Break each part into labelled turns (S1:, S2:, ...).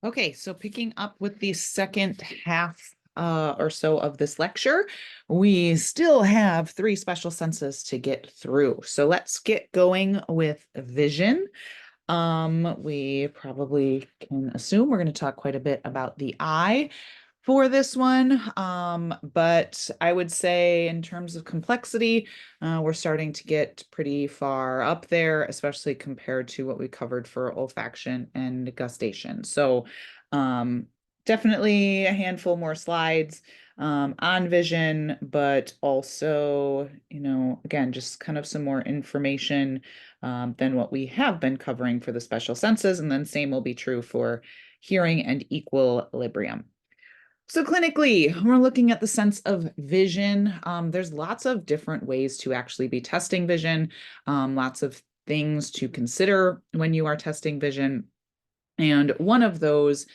S1: Okay, so picking up with the second half or so of this lecture, we still have three special senses to get through. So let's get going with vision. We probably can assume we're going to talk quite a bit about the eye for this one. But I would say in terms of complexity, we're starting to get pretty far up there, especially compared to what we covered for olfaction and gustation. So definitely a handful more slides on vision, but also, again, just kind of some more information than what we have been covering for the special senses. And then same will be true for hearing and equilibrium. So clinically, we're looking at the sense of vision. There's lots of different ways to actually be testing vision, lots of things to consider when you are testing vision. And one of those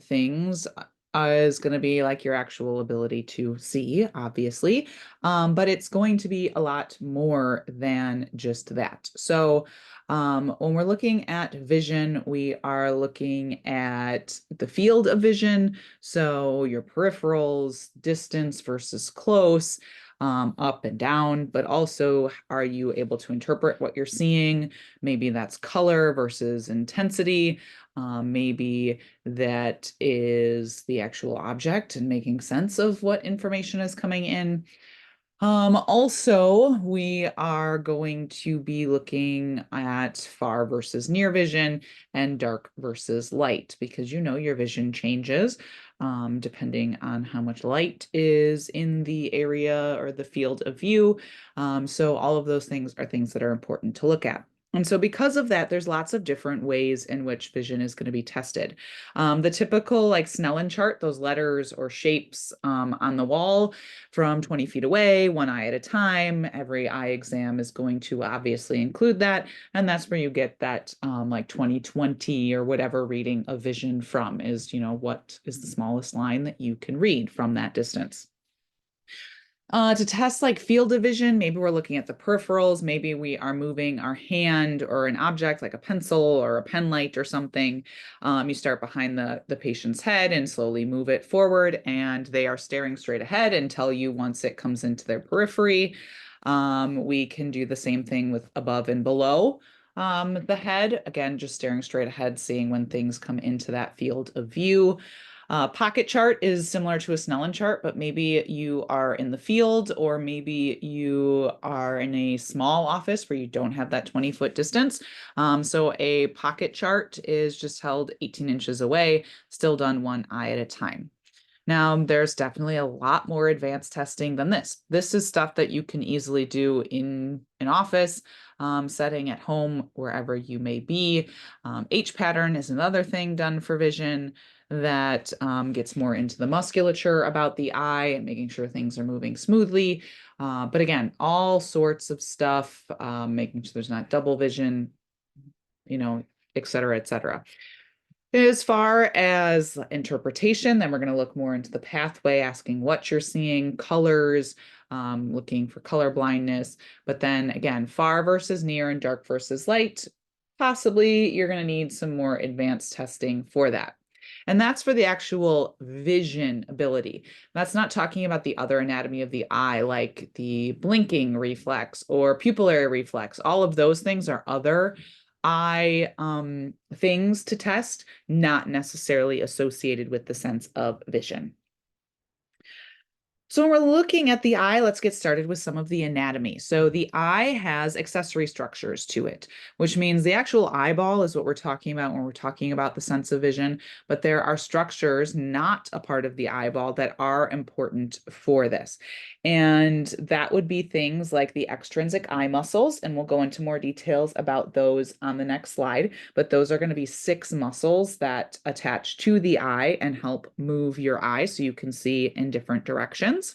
S1: things is going to be like your actual ability to see, obviously, but it's going to be a lot more than just that. So when we're looking at vision, we are looking at the field of vision. So your peripherals, distance versus close, up and down, but also are you able to interpret what you're seeing? Maybe that's color versus intensity. Maybe that is the actual object and making sense of what information is coming in. Also, we are going to be looking at far versus near vision and dark versus light because your vision changes depending on how much light is in the area or the field of view. So all of those things are things that are important to look at. And so because of that, there's lots of different ways in which vision is going to be tested. The typical like Snellen chart, those letters or shapes on the wall from 20 feet away, one eye at a time. Every eye exam is going to obviously include that. And that's where you get that like 20/20 or whatever reading of vision from is, what is the smallest line that you can read from that distance. To test like field of vision, maybe we're looking at the peripherals, maybe we are moving our hand or an object like a pencil or a pen light or something. You start behind the patient's head and slowly move it forward, and they are staring straight ahead and tell you once it comes into their periphery. We can do the same thing with above and below the head. Again, just staring straight ahead, seeing when things come into that field of view. Pocket chart is similar to a Snellen chart, but maybe you are in the field or maybe you are in a small office where you don't have that 20-foot distance. So a pocket chart is just held 18 inches away, still done one eye at a time. Now, there's definitely a lot more advanced testing than this. This is stuff that you can easily do in an office setting at home, wherever you may be. H pattern is another thing done for vision that gets more into the musculature about the eye and making sure things are moving smoothly. But again, all sorts of stuff, making sure there's not double vision, et cetera, et cetera. As far as interpretation, then we're going to look more into the pathway, asking what you're seeing, colors, looking for color blindness. But then again, far versus near and dark versus light, possibly you're going to need some more advanced testing for that. And that's for the actual vision ability. That's not talking about the other anatomy of the eye, like the blinking reflex or pupillary reflex. All of those things are other eye things to test, not necessarily associated with the sense of vision. So when we're looking at the eye, let's get started with some of the anatomy. So the eye has accessory structures to it, which means the actual eyeball is what we're talking about when we're talking about the sense of vision, but there are structures not a part of the eyeball that are important for this. And that would be things like the extrinsic eye muscles, and we'll go into more details about those on the next slide, but those are going to be 6 muscles that attach to the eye and help move your eye so you can see in different directions.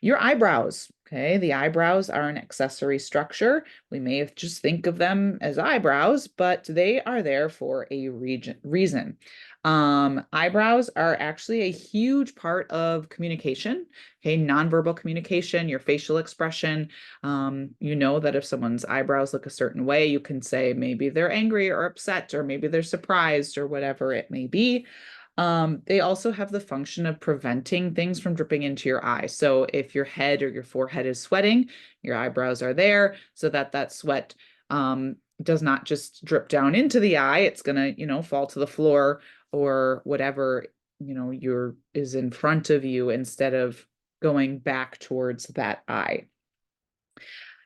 S1: Your eyebrows, Okay, the eyebrows are an accessory structure. We may have just think of them as eyebrows, but they are there for a reason. Eyebrows are actually a huge part of communication, okay, nonverbal communication, your facial expression. You know that if someone's eyebrows look a certain way, you can say maybe they're angry or upset, or maybe they're surprised, or whatever it may be. They also have the function of preventing things from dripping into your eye. So if your head or your forehead is sweating, your eyebrows are there so that that sweat does not just drip down into the eye. It's gonna, fall to the floor or whatever, your is in front of you instead of going back towards that eye.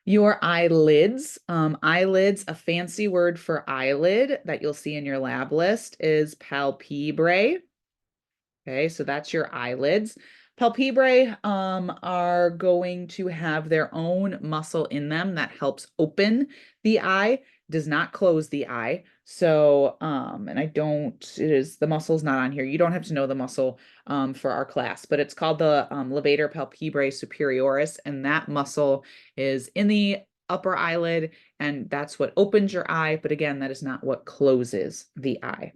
S1: Your eyelids. Eyelids, a fancy word for eyelid that you'll see in your lab list is palpebrae. Okay, so that's your eyelids. Palpebrae are going to have their own muscle in them that helps open the eye, does not close the eye. So, and the muscle's not on here. You don't have to know the muscle for our class, but it's called the levator palpebrae superioris, and that muscle is in the upper eyelid, and that's what opens your eye. But again, that is not what closes the eye.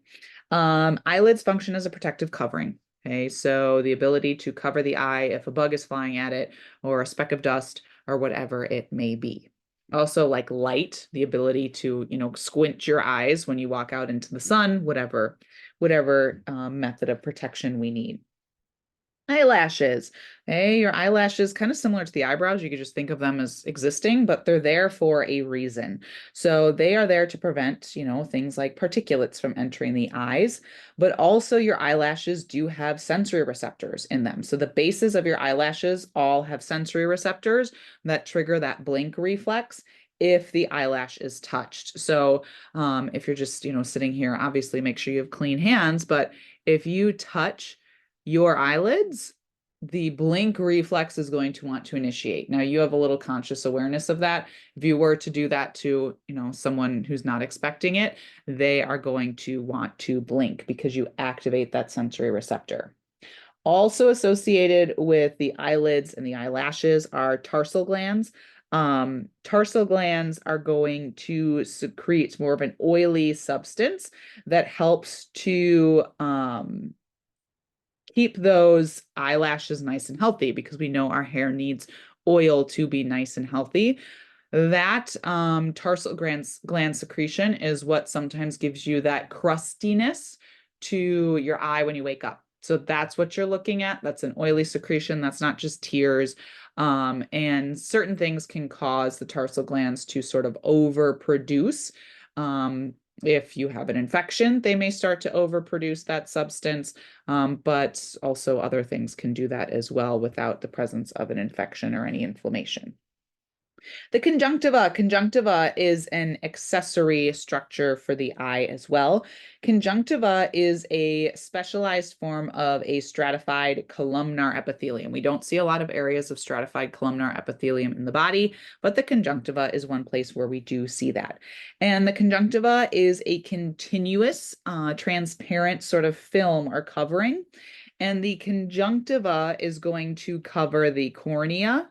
S1: Eyelids function as a protective covering. Okay, so the ability to cover the eye if a bug is flying at it or a speck of dust or whatever it may be. Also, like light, the ability to, squint your eyes when you walk out into the sun, whatever method of protection we need. Eyelashes. Hey, your eyelashes, kind of similar to the eyebrows. You could just think of them as existing, but they're there for a reason. So they are there to prevent, things like particulates from entering the eyes, but also your eyelashes do have sensory receptors in them. So the bases of your eyelashes all have sensory receptors that trigger that blink reflex if the eyelash is touched. So if you're just, sitting here, obviously make sure you have clean hands, but if you touch your eyelids, the blink reflex is going to want to initiate. Now you have a little conscious awareness of that. If you were to do that to, someone who's not expecting it, they are going to want to blink because you activate that sensory receptor. Also associated with the eyelids and the eyelashes are tarsal glands. Tarsal glands are going to secrete more of an oily substance that helps to keep those eyelashes nice and healthy because we know our hair needs oil to be nice and healthy. That tarsal gland secretion is what sometimes gives you that crustiness to your eye when you wake up. So that's what you're looking at. That's an oily secretion. That's not just tears. And certain things can cause the tarsal glands to sort of overproduce. If you have an infection, they may start to overproduce that substance, but also other things can do that as well without the presence of an infection or any inflammation. The conjunctiva is an accessory structure for the eye as well. Conjunctiva is a specialized form of a stratified columnar epithelium. We don't see a lot of areas of stratified columnar epithelium in the body, but the conjunctiva is one place where we do see that. And the conjunctiva is a continuous, transparent sort of film or covering. And the conjunctiva is going to cover the cornea,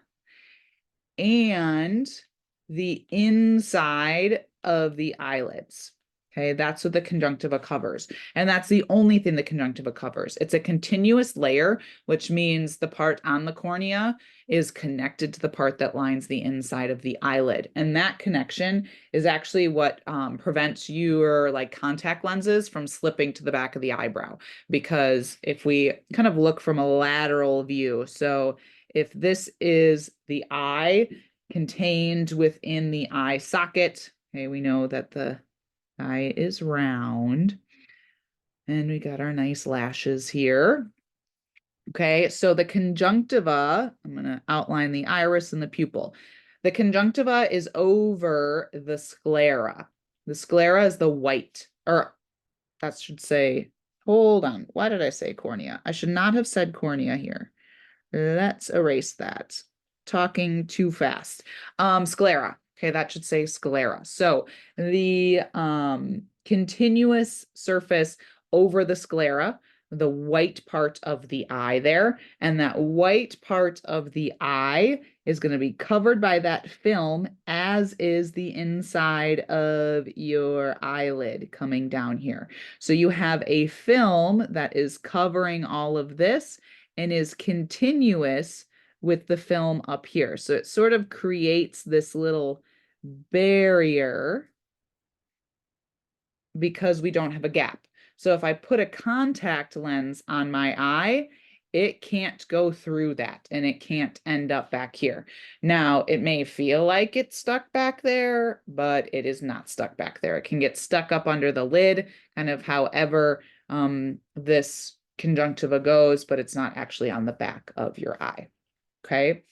S1: and the inside of the eyelids. Okay, that's what the conjunctiva covers. And that's the only thing the conjunctiva covers. It's a continuous layer, which means the part on the cornea is connected to the part that lines the inside of the eyelid. And that connection is actually what prevents your like contact lenses from slipping to the back of the eyebrow. Because if we kind of look from a lateral view, so if this is the eye contained within the eye socket, okay, we know that the eye is round. And we got our nice lashes here. Okay, so the conjunctiva, I'm going to outline the iris and the pupil. The conjunctiva is over the sclera. The sclera is the white, or that should say, hold on. Why did I say cornea? I should not have said cornea here. Let's erase that. Talking too fast. Sclera. Okay, that should say sclera. So the continuous surface over the sclera, the white part of the eye there. And that white part of the eye is going to be covered by that film, as is the inside of your eyelid coming down here. So you have a film that is covering all of this and is continuous with the film up here. So it sort of creates this little barrier because we don't have a gap. So if I put a contact lens on my eye, it can't go through that and it can't end up back here. Now, it may feel like it's stuck back there, but it is not stuck back there. It can get stuck up under the lid, kind of however this conjunctiva goes, but it's not actually on the back of your eye. Okay.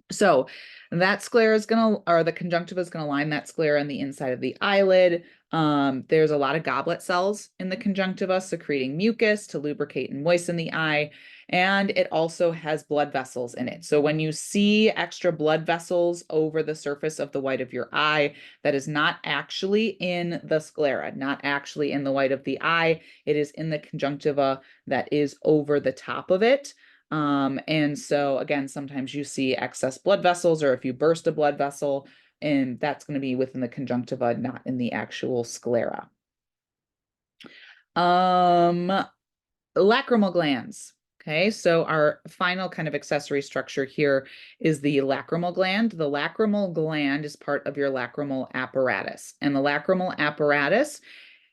S1: So that sclera is or the conjunctiva is going to line that sclera on the inside of the eyelid. There's a lot of goblet cells in the conjunctiva secreting mucus to lubricate and moisten the eye. And it also has blood vessels in it. So when you see extra blood vessels over the surface of the white of your eye, that is not actually in the sclera, not actually in the white of the eye. It is in the conjunctiva that is over the top of it. And so again, sometimes you see excess blood vessels, or if you burst a blood vessel, and that's going to be within the conjunctiva, not in the actual sclera. Lacrimal glands. Okay, so our final kind of accessory structure here is the lacrimal gland. The lacrimal gland is part of your lacrimal apparatus, and the lacrimal apparatus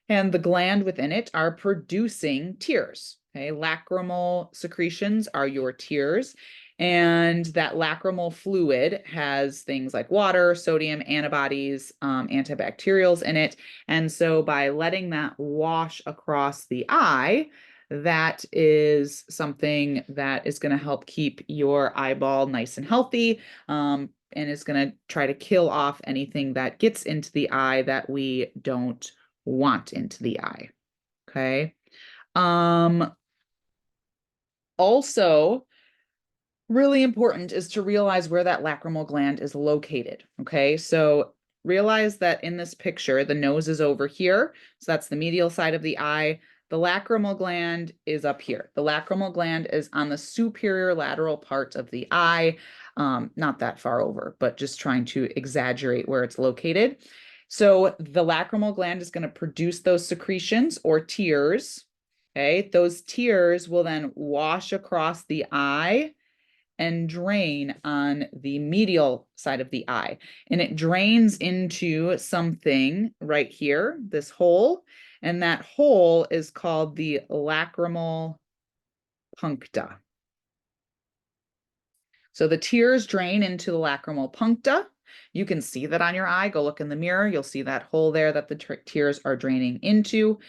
S1: and the gland within it are producing tears. Okay, lacrimal secretions are your tears, and that lacrimal fluid has things like water, sodium, antibodies, antibacterials in it. And so by letting that wash across the eye, that is something that is going to help keep your eyeball nice and healthy, and is going to try to kill off anything that gets into the eye that we don't want into the eye. Okay. Also, really important is to realize where that lacrimal gland is located. Okay, so realize that in this picture, the nose is over here. So that's the medial side of the eye. The lacrimal gland is up here. The lacrimal gland is on the superior lateral part of the eye, not that far over, but just trying to exaggerate where it's located. So the lacrimal gland is going to produce those secretions or tears. Okay, those tears will then wash across the eye and drain on the medial side of the eye. And it drains into something right here, this hole. And that hole is called the lacrimal puncta. So the tears drain into the lacrimal puncta. You can see that on your eye. Go look in the mirror. You'll see that hole there that the tears are draining into.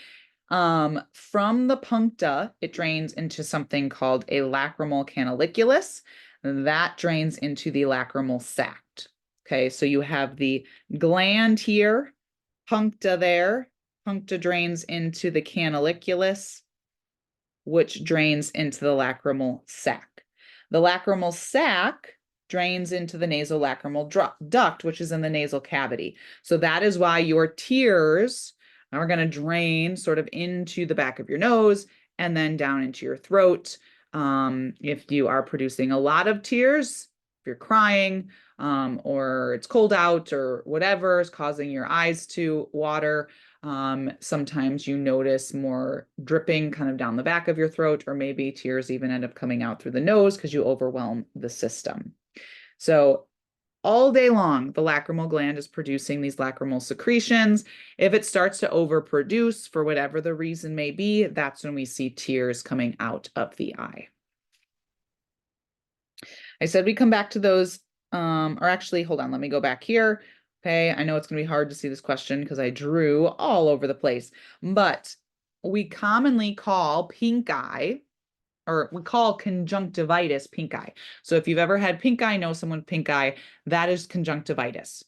S1: From the puncta, it drains into something called a lacrimal canaliculus. That drains into the lacrimal sac. Okay, so you have the gland here, puncta there. Puncta drains into the canaliculus, which drains into the lacrimal sac. The lacrimal sac drains into the nasolacrimal duct, which is in the nasal cavity. So that is why your tears are going to drain sort of into the back of your nose and then down into your throat. If you are producing a lot of tears, if you're crying, or it's cold out or whatever is causing your eyes to water, sometimes you notice more dripping kind of down the back of your throat, or maybe tears even end up coming out through the nose because you overwhelm the system. So all day long, the lacrimal gland is producing these lacrimal secretions. If it starts to overproduce for whatever the reason may be, that's when we see tears coming out of the eye. I said we come back to those, or actually, hold on, let me go back here. Okay, I know it's going to be hard to see this question because I drew all over the place, but we commonly call pink eye, or we call conjunctivitis pink eye. So if you've ever had pink eye, know someone with pink eye, that is conjunctivitis.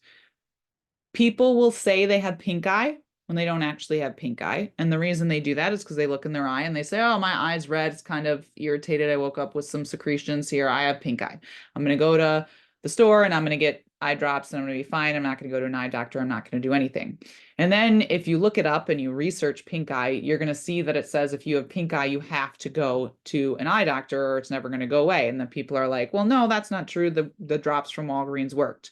S1: People will say they have pink eye when they don't actually have pink eye. And the reason they do that is because they look in their eye and they say, oh, my eye's red. It's kind of irritated. I woke up with some secretions here. I have pink eye. I'm going to go to the store and I'm going to get eye drops and I'm going to be fine. I'm not going to go to an eye doctor. I'm not going to do anything. And then if you look it up and you research pink eye, you're going to see that it says if you have pink eye, you have to go to an eye doctor or it's never going to go away. And then people are like, well, no, that's not true. The drops from Walgreens worked.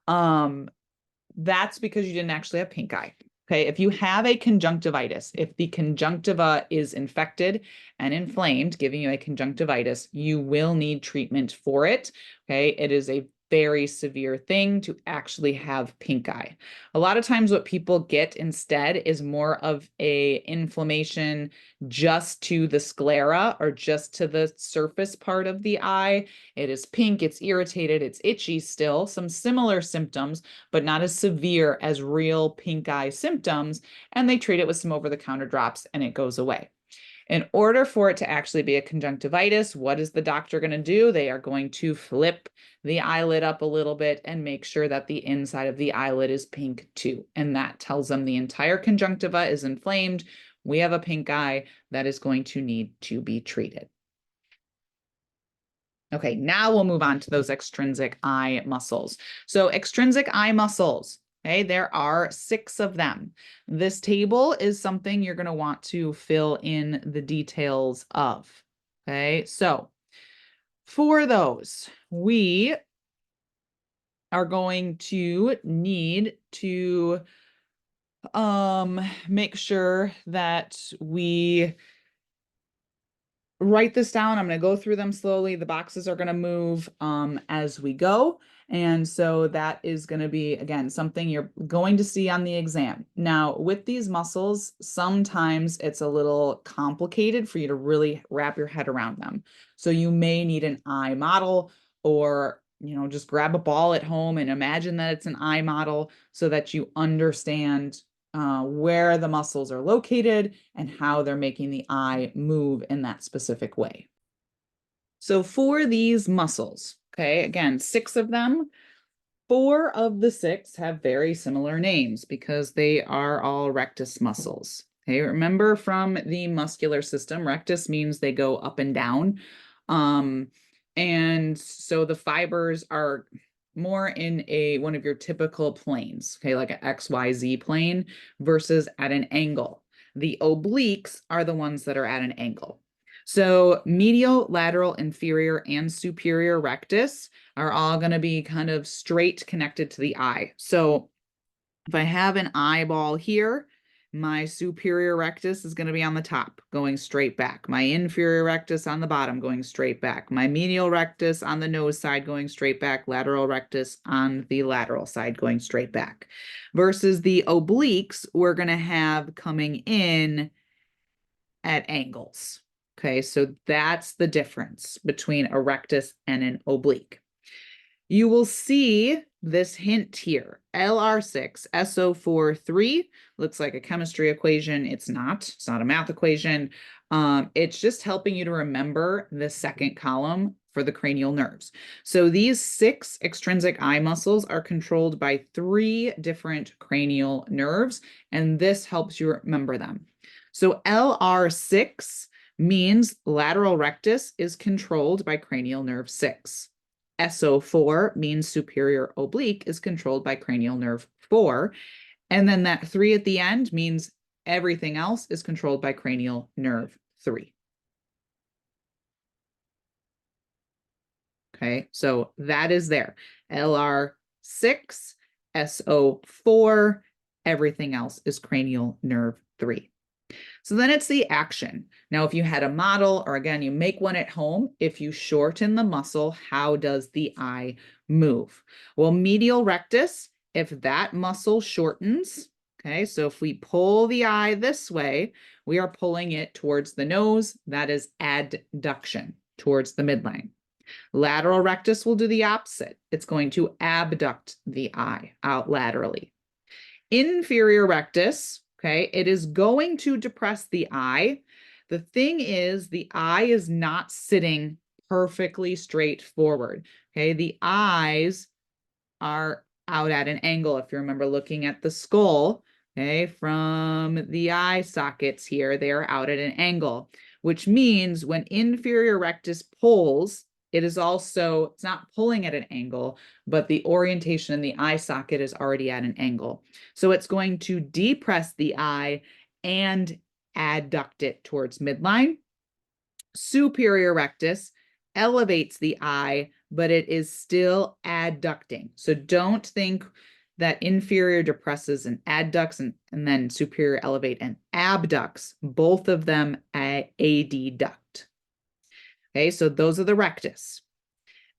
S1: That's because you didn't actually have pink eye. Okay, if you have a conjunctivitis, if the conjunctiva is infected and inflamed, giving you a conjunctivitis, you will need treatment for it. Okay, it is a very severe thing to actually have pink eye. A lot of times what people get instead is more of a inflammation just to the sclera or just to the surface part of the eye. It is pink, it's irritated, it's itchy still, some similar symptoms, but not as severe as real pink eye symptoms. And they treat it with some over-the-counter drops and it goes away. In order for it to actually be a conjunctivitis, what is the doctor going to do? They are going to flip the eyelid up a little bit and make sure that the inside of the eyelid is pink too. And that tells them the entire conjunctiva is inflamed. We have a pink eye that is going to need to be treated. Okay, now we'll move on to those extrinsic eye muscles. So extrinsic eye muscles, okay, there are 6 of them. This table is something you're going to want to fill in the details of. Okay, so for those, we are going to need to make sure that we write this down. I'm going to go through them slowly. The boxes are going to move as we go. And so that is going to be, again, something you're going to see on the exam. Now, with these muscles, sometimes it's a little complicated for you to really wrap your head around them. So you may need an eye model or, just grab a ball at home and imagine that it's an eye model so that you understand where the muscles are located and how they're making the eye move in that specific way. So for these muscles, okay, again, 6 of them, 4 of the 6 have very similar names because they are all rectus muscles. Okay, remember from the muscular system, rectus means they go up and down. And so the fibers are more in one of your typical planes, okay, like an XYZ plane versus at an angle. The obliques are the ones that are at an angle. So medial, lateral, inferior, and superior rectus are all going to be kind of straight connected to the eye. So if I have an eyeball here, my superior rectus is going to be on the top, going straight back. My inferior rectus on the bottom, going straight back. My medial rectus on the nose side, going straight back. Lateral rectus on the lateral side, going straight back. Versus the obliques, we're going to have coming in at angles. Okay, so that's the difference between a rectus and an oblique. You will see this hint here, LR6, SO4, 3, looks like a chemistry equation. It's not a math equation. It's just helping you to remember the second column for the cranial nerves. So these 6 extrinsic eye muscles are controlled by 3 different cranial nerves, and this helps you remember them. So LR6 means lateral rectus is controlled by cranial nerve 6. SO4 means superior oblique is controlled by cranial nerve 4. And then that 3 at the end means everything else is controlled by cranial nerve 3. Okay, so that is there. LR6, SO4, everything else is cranial nerve 3. So then it's the action. Now, if you had a model, or again, you make one at home, if you shorten the muscle, how does the eye move? Well, medial rectus, if that muscle shortens, okay, so if we pull the eye this way, we are pulling it towards the nose. That is adduction, towards the midline. Lateral rectus will do the opposite. It's going to abduct the eye out laterally. Inferior rectus, okay, it is going to depress the eye. The thing is, the eye is not sitting perfectly straight forward. Okay, the eyes are out at an angle. If you remember looking at the skull, okay, from the eye sockets here, they are out at an angle, which means when inferior rectus pulls, it is also, it's not pulling at an angle, but the orientation in the eye socket is already at an angle. So it's going to depress the eye and adduct it towards midline. Superior rectus elevates the eye, but it is still adducting. So don't think that inferior depresses and adducts and then superior elevate and abducts, both of them adduct. Okay, so those are the rectus.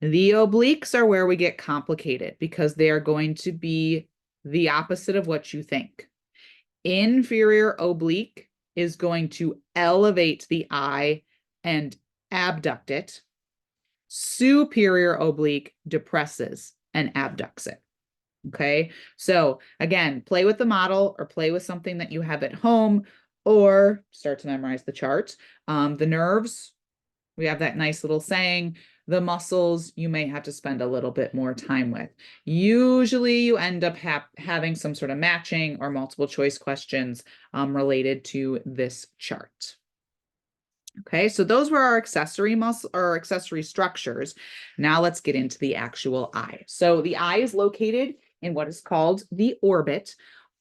S1: The obliques are where we get complicated because they are going to be the opposite of what you think. Inferior oblique is going to elevate the eye and abduct it. Superior oblique depresses and abducts it. Okay, so again, play with the model or play with something that you have at home or start to memorize the charts. The nerves, we have that nice little saying. The muscles, you may have to spend a little bit more time with. Usually you end up having some sort of matching or multiple choice questions related to this chart. Okay, so those were our accessory muscle or accessory structures. Now let's get into the actual eye. So the eye is located in what is called the orbit.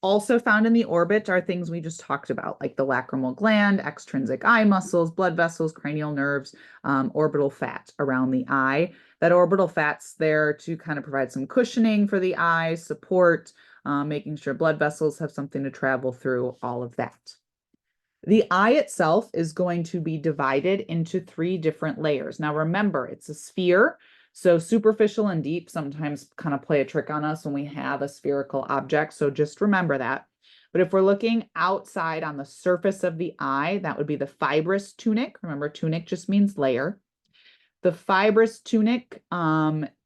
S1: Also found in the orbit are things we just talked about, like the lacrimal gland, extrinsic eye muscles, blood vessels, cranial nerves, orbital fat around the eye. That orbital fat's there to kind of provide some cushioning for the eye, support, making sure blood vessels have something to travel through, all of that. The eye itself is going to be divided into 3 different layers. Now remember, it's a sphere, so superficial and deep sometimes kind of play a trick on us when we have a spherical object, so just remember that. But if we're looking outside on the surface of the eye, that would be the fibrous tunic. Remember, tunic just means layer. The fibrous tunic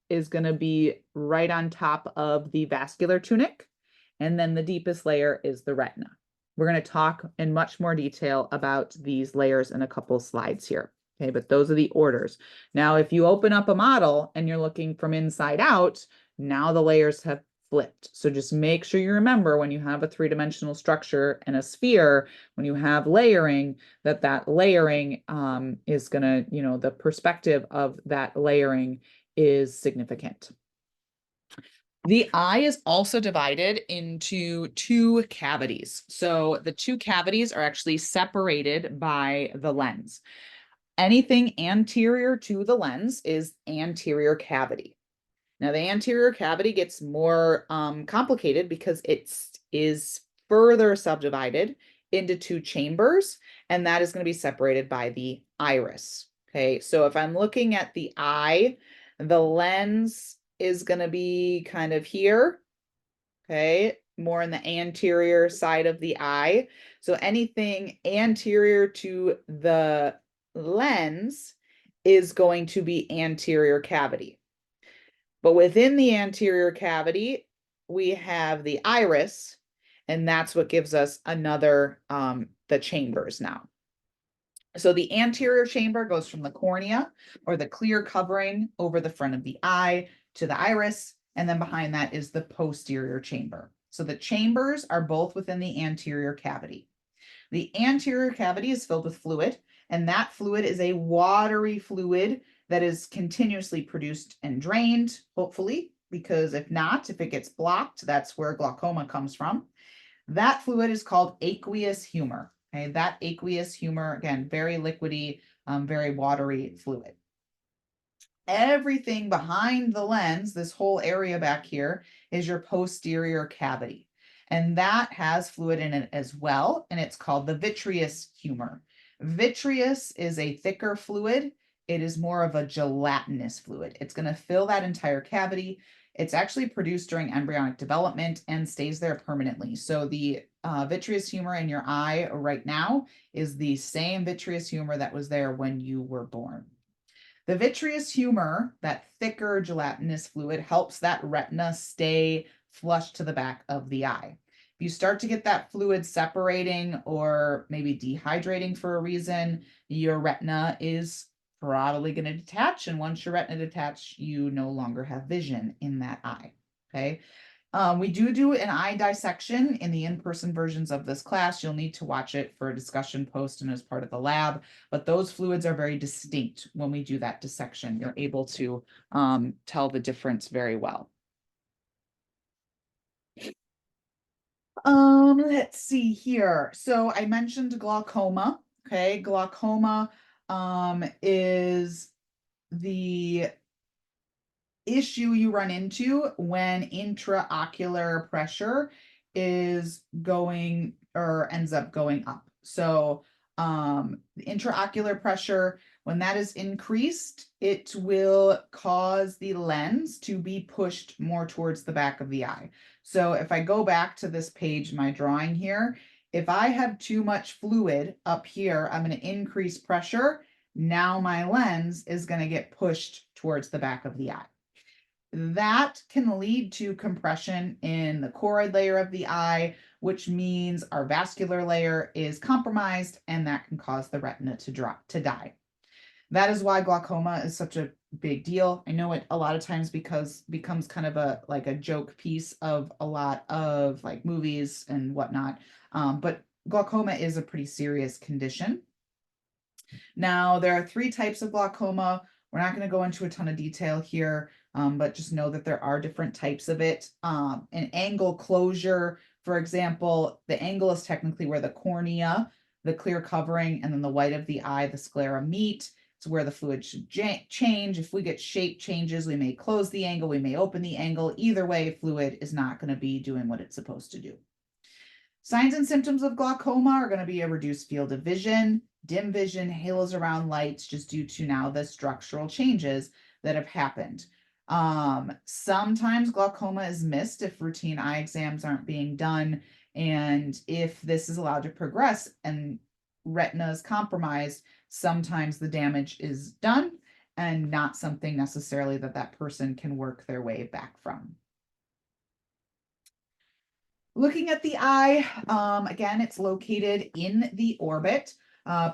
S1: is going to be right on top of the vascular tunic, and then the deepest layer is the retina. We're going to talk in much more detail about these layers in a couple slides here. Okay, but those are the orders. Now, if you open up a model and you're looking from inside out, now the layers have flipped. So just make sure you remember when you have a 3-dimensional structure and a sphere, when you have layering, that layering is going to, the perspective of that layering is significant. The eye is also divided into 2 cavities. So the 2 cavities are actually separated by the lens. Anything anterior to the lens is anterior cavity. Now, the anterior cavity gets more complicated because it is further subdivided into 2 chambers, and that is going to be separated by the iris. Okay, so if I'm looking at the eye, the lens is going to be kind of here, okay, more in the anterior side of the eye. So anything anterior to the lens is going to be anterior cavity. But within the anterior cavity, we have the iris, and that's what gives us another, the chambers now. So the anterior chamber goes from the cornea or the clear covering over the front of the eye to the iris, and then behind that is the posterior chamber. So the chambers are both within the anterior cavity. The anterior cavity is filled with fluid, and that fluid is a watery fluid that is continuously produced and drained, hopefully, because if not, if it gets blocked, that's where glaucoma comes from. That fluid is called aqueous humor. Okay, that aqueous humor, again, very liquidy, very watery fluid. Everything behind the lens, this whole area back here, is your posterior cavity. And that has fluid in it as well, and it's called the vitreous humor. Vitreous is a thicker fluid. It is more of a gelatinous fluid. It's going to fill that entire cavity. It's actually produced during embryonic development and stays there permanently. So the vitreous humor in your eye right now is the same vitreous humor that was there when you were born. The vitreous humor, that thicker gelatinous fluid, helps that retina stay flush to the back of the eye. If you start to get that fluid separating or maybe dehydrating for a reason, your retina is probably going to detach. And once your retina detach, you no longer have vision in that eye. Okay. We do an eye dissection in the in-person versions of this class. You'll need to watch it for a discussion post and as part of the lab, but those fluids are very distinct when we do that dissection. You're able to tell the difference very well. Let's see here. So I mentioned glaucoma. Okay, glaucoma is the issue you run into when intraocular pressure is going or ends up going up. So the intraocular pressure, when that is increased, it will cause the lens to be pushed more towards the back of the eye. So if I go back to this page, my drawing here, if I have too much fluid up here, I'm going to increase pressure. Now my lens is going to get pushed towards the back of the eye. That can lead to compression in the choroid layer of the eye, which means our vascular layer is compromised, and that can cause the retina to die. That is why glaucoma is such a big deal. I know it a lot of times because becomes kind of a joke piece of a lot of like movies and whatnot. But glaucoma is a pretty serious condition. Now, there are 3 types of glaucoma. We're not going to go into a ton of detail here, but just know that there are different types of it. An angle closure, for example, the angle is technically where the cornea, the clear covering, and then the white of the eye, the sclera meet. It's where the fluid should change. If we get shape changes, we may close the angle, we may open the angle. Either way, fluid is not going to be doing what it's supposed to do. Signs and symptoms of glaucoma are going to be a reduced field of vision, dim vision, halos around lights, just due to now the structural changes that have happened. Sometimes glaucoma is missed if routine eye exams aren't being done. And if this is allowed to progress and retina is compromised, sometimes the damage is done and not something necessarily that person can work their way back from. Looking at the eye, again, it's located in the orbit,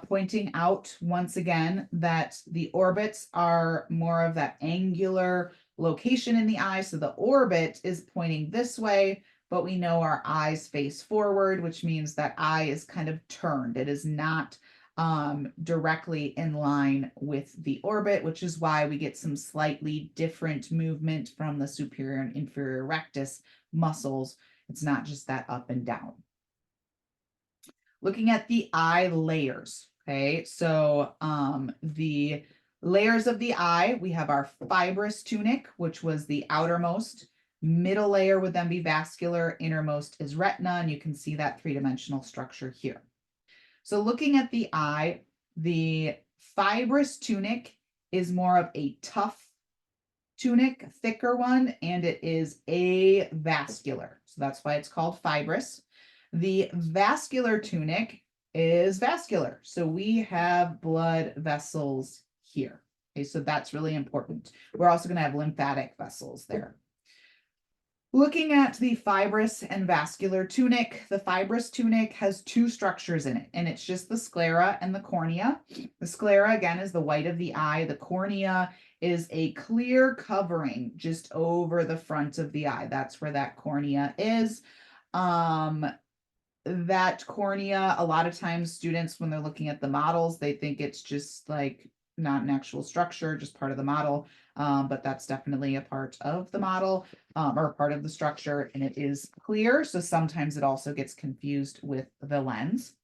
S1: pointing out once again that the orbits are more of that angular location in the eye. So the orbit is pointing this way, but we know our eyes face forward, which means that eye is kind of turned. It is not directly in line with the orbit, which is why we get some slightly different movement from the superior and inferior rectus muscles. It's not just that up and down. Looking at the eye layers, okay? So the layers of the eye, we have our fibrous tunic, which was the outermost. Middle layer would then be vascular, innermost is retina, and you can see that 3-dimensional structure here. So looking at the eye, the fibrous tunic is more of a tough tunic, thicker one, and it is avascular. So that's why it's called fibrous. The vascular tunic is vascular. So we have blood vessels here. Okay, so that's really important. We're also going to have lymphatic vessels there. Looking at the fibrous and vascular tunic, the fibrous tunic has 2 structures in it, and it's just the sclera and the cornea. The sclera, again, is the white of the eye. The cornea is a clear covering just over the front of the eye. That's where that cornea is. That cornea, a lot of times students, when they're looking at the models, they think it's just like not an actual structure, just part of the model. But that's definitely a part of the model or part of the structure, and it is clear. So sometimes it also gets confused with the lens.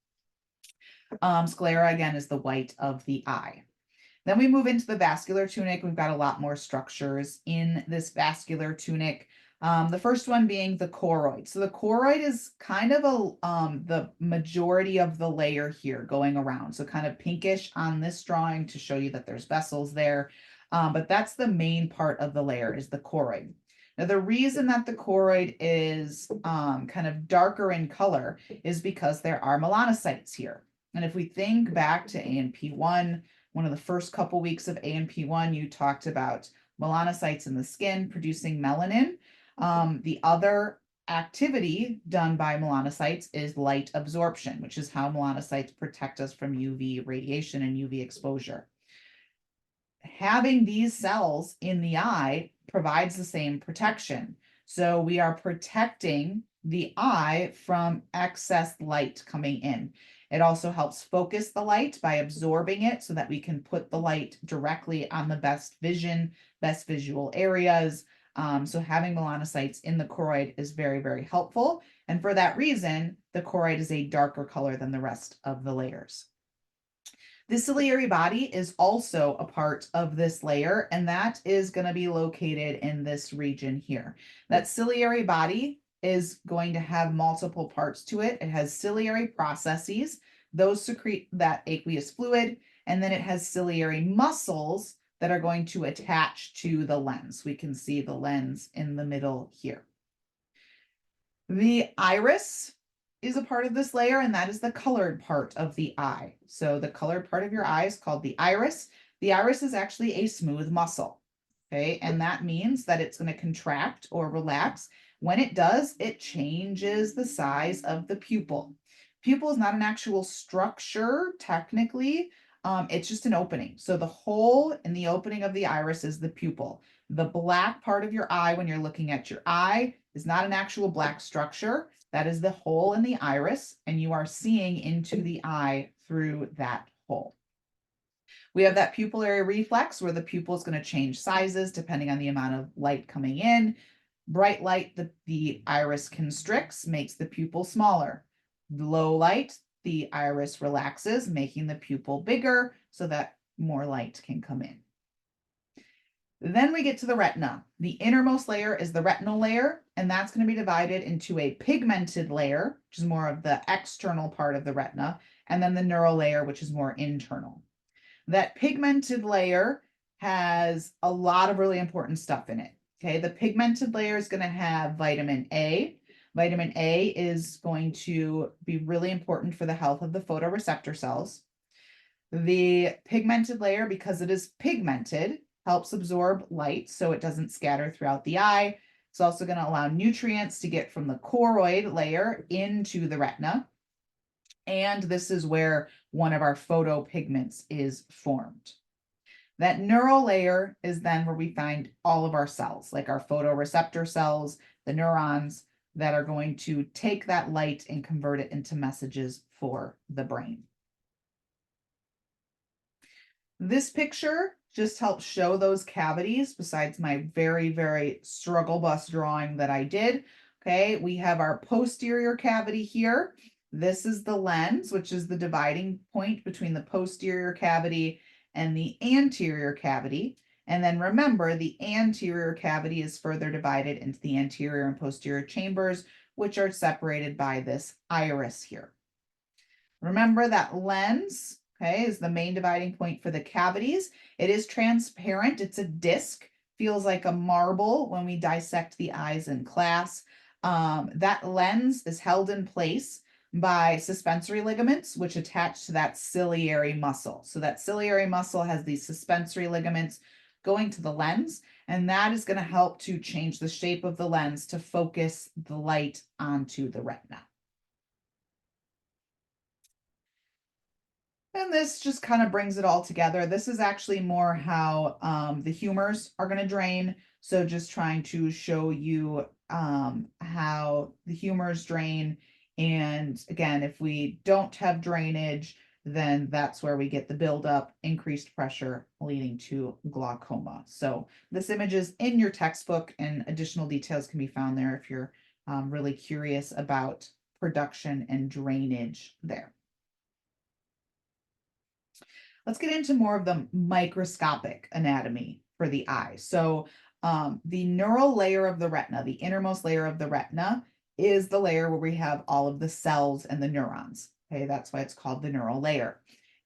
S1: Sclera, again, is the white of the eye. Then we move into the vascular tunic. We've got a lot more structures in this vascular tunic. The first one being the choroid. So the choroid is kind of the majority of the layer here going around. So kind of pinkish on this drawing to show you that there's vessels there. But that's the main part of the layer is the choroid. Now, the reason that the choroid is kind of darker in color is because there are melanocytes here. And if we think back to A&P1, one of the first couple weeks of A&P1, you talked about melanocytes in the skin producing melanin. The other activity done by melanocytes is light absorption, which is how melanocytes protect us from UV radiation and UV exposure. Having these cells in the eye provides the same protection. So we are protecting the eye from excess light coming in. It also helps focus the light by absorbing it so that we can put the light directly on the best vision, best visual areas. So having melanocytes in the choroid is very, very helpful. And for that reason, the choroid is a darker color than the rest of the layers. The ciliary body is also a part of this layer, and that is going to be located in this region here. That ciliary body is going to have multiple parts to it. It has ciliary processes, those secrete that aqueous fluid, and then it has ciliary muscles that are going to attach to the lens. We can see the lens in the middle here. The iris is a part of this layer, and that is the colored part of the eye. So the colored part of your eye is called the iris. The iris is actually a smooth muscle, okay? And that means that it's going to contract or relax. When it does, it changes the size of the pupil. Pupil is not an actual structure, technically. It's just an opening. So the hole in the opening of the iris is the pupil. The black part of your eye when you're looking at your eye is not an actual black structure. That is the hole in the iris, and you are seeing into the eye through that hole. We have that pupillary reflex where the pupil is going to change sizes depending on the amount of light coming in. Bright light, the iris constricts, makes the pupil smaller. Low light, the iris relaxes, making the pupil bigger so that more light can come in. Then we get to the retina. The innermost layer is the retinal layer, and that's going to be divided into a pigmented layer, which is more of the external part of the retina, and then the neural layer, which is more internal. That pigmented layer has a lot of really important stuff in it. Okay, the pigmented layer is going to have vitamin A. Vitamin A is going to be really important for the health of the photoreceptor cells. The pigmented layer, because it is pigmented, helps absorb light so it doesn't scatter throughout the eye. It's also going to allow nutrients to get from the choroid layer into the retina. And this is where one of our photopigments is formed. That neural layer is then where we find all of our cells, like our photoreceptor cells, the neurons that are going to take that light and convert it into messages for the brain. This picture just helps show those cavities besides my very, very struggle bus drawing that I did. Okay, we have our posterior cavity here. This is the lens, which is the dividing point between the posterior cavity and the anterior cavity. And then remember, the anterior cavity is further divided into the anterior and posterior chambers, which are separated by this iris here. Remember that lens, okay, is the main dividing point for the cavities. It is transparent. It's a disc, feels like a marble when we dissect the eyes in class. That lens is held in place by suspensory ligaments, which attach to that ciliary muscle. So that ciliary muscle has these suspensory ligaments going to the lens, and that is going to help to change the shape of the lens to focus the light onto the retina. And this just kind of brings it all together. This is actually more how the humors are going to drain. So just trying to show you how the humors drain. And again, if we don't have drainage, then that's where we get the buildup, increased pressure leading to glaucoma. So this image is in your textbook and additional details can be found there if you're really curious about production and drainage there. Let's get into more of the microscopic anatomy for the eye. So the neural layer of the retina, the innermost layer of the retina, is the layer where we have all of the cells and the neurons. Okay, that's why it's called the neural layer.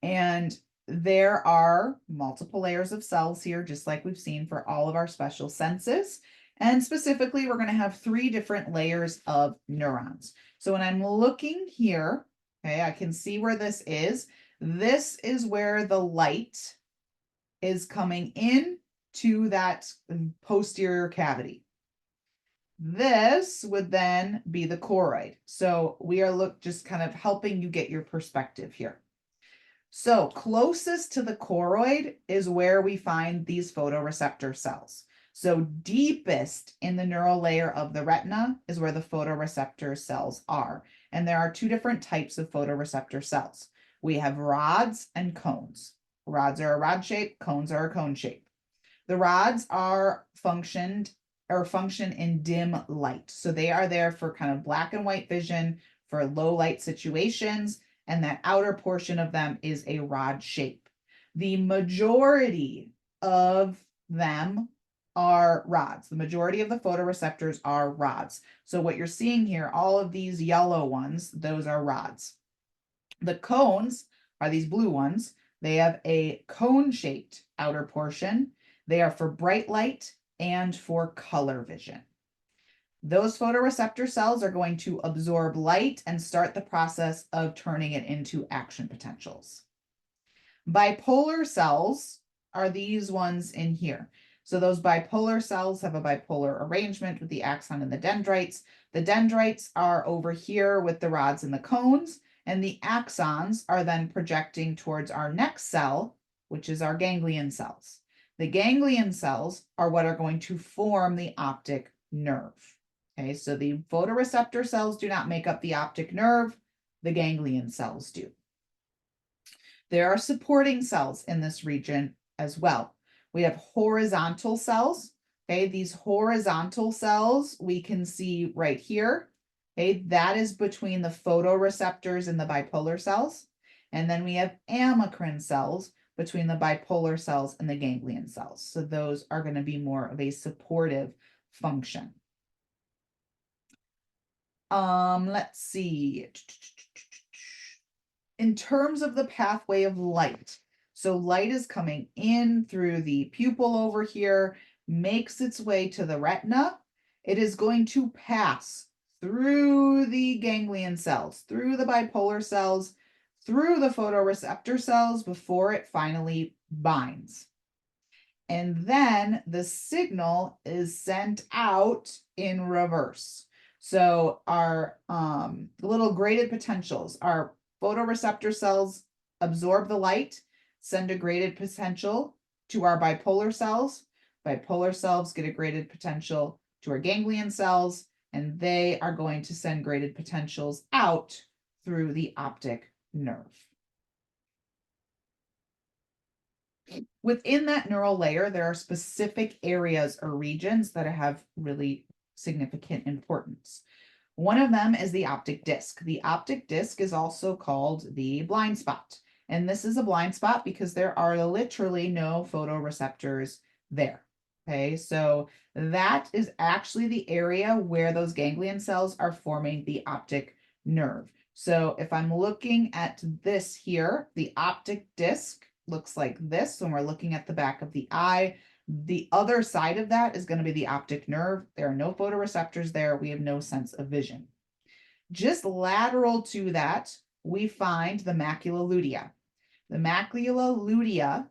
S1: And there are multiple layers of cells here, just like we've seen for all of our special senses. And specifically, we're going to have 3 different layers of neurons. So when I'm looking here, okay, I can see where this is. This is where the light is coming in to that posterior cavity. This would then be the choroid. So we are just kind of helping you get your perspective here. So closest to the choroid is where we find these photoreceptor cells. So deepest in the neural layer of the retina is where the photoreceptor cells are. And there are two different types of photoreceptor cells. We have rods and cones. Rods are a rod shape, cones are a cone shape. The rods are function in dim light. So they are there for kind of black and white vision for low light situations, and that outer portion of them is a rod shape. The majority of them are rods. The majority of the photoreceptors are rods. So what you're seeing here, all of these yellow ones, those are rods. The cones are these blue ones. They have a cone-shaped outer portion. They are for bright light and for color vision. Those photoreceptor cells are going to absorb light and start the process of turning it into action potentials. Bipolar cells are these ones in here. So those bipolar cells have a bipolar arrangement with the axon and the dendrites. The dendrites are over here with the rods and the cones, and the axons are then projecting towards our next cell, which is our ganglion cells. The ganglion cells are what are going to form the optic nerve. Okay, so the photoreceptor cells do not make up the optic nerve, the ganglion cells do. There are supporting cells in this region as well. We have horizontal cells. Okay, these horizontal cells we can see right here. Okay, that is between the photoreceptors and the bipolar cells. And then we have amacrine cells between the bipolar cells and the ganglion cells. So those are going to be more of a supportive function. Let's see. In terms of the pathway of light, so light is coming in through the pupil over here, makes its way to the retina. It is going to pass through the ganglion cells, through the bipolar cells, through the photoreceptor cells before it finally binds. And then the signal is sent out in reverse. So our little graded potentials, our photoreceptor cells absorb the light, send a graded potential to our bipolar cells. Bipolar cells get a graded potential to our ganglion cells, and they are going to send graded potentials out through the optic nerve. Within that neural layer, there are specific areas or regions that have really significant importance. One of them is the optic disc. The optic disc is also called the blind spot. And this is a blind spot because there are literally no photoreceptors there. Okay, so that is actually the area where those ganglion cells are forming the optic nerve. So if I'm looking at this here, the optic disc looks like this when we're looking at the back of the eye. The other side of that is going to be the optic nerve. There are no photoreceptors there. We have no sense of vision. Just lateral to that, we find the macula lutea. The macula lutea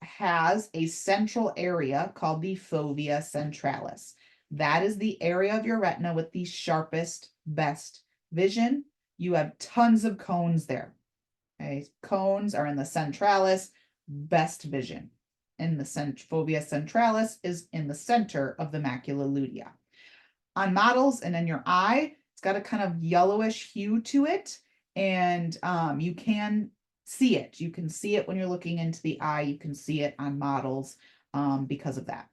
S1: has a central area called the fovea centralis. That is the area of your retina with the sharpest, best vision. You have tons of cones there. Okay, cones are in the centralis, best vision. And the fovea centralis is in the center of the macula lutea. On models and in your eye, it's got a kind of yellowish hue to it, and you can see it. You can see it when you're looking into the eye. You can see it on models because of that.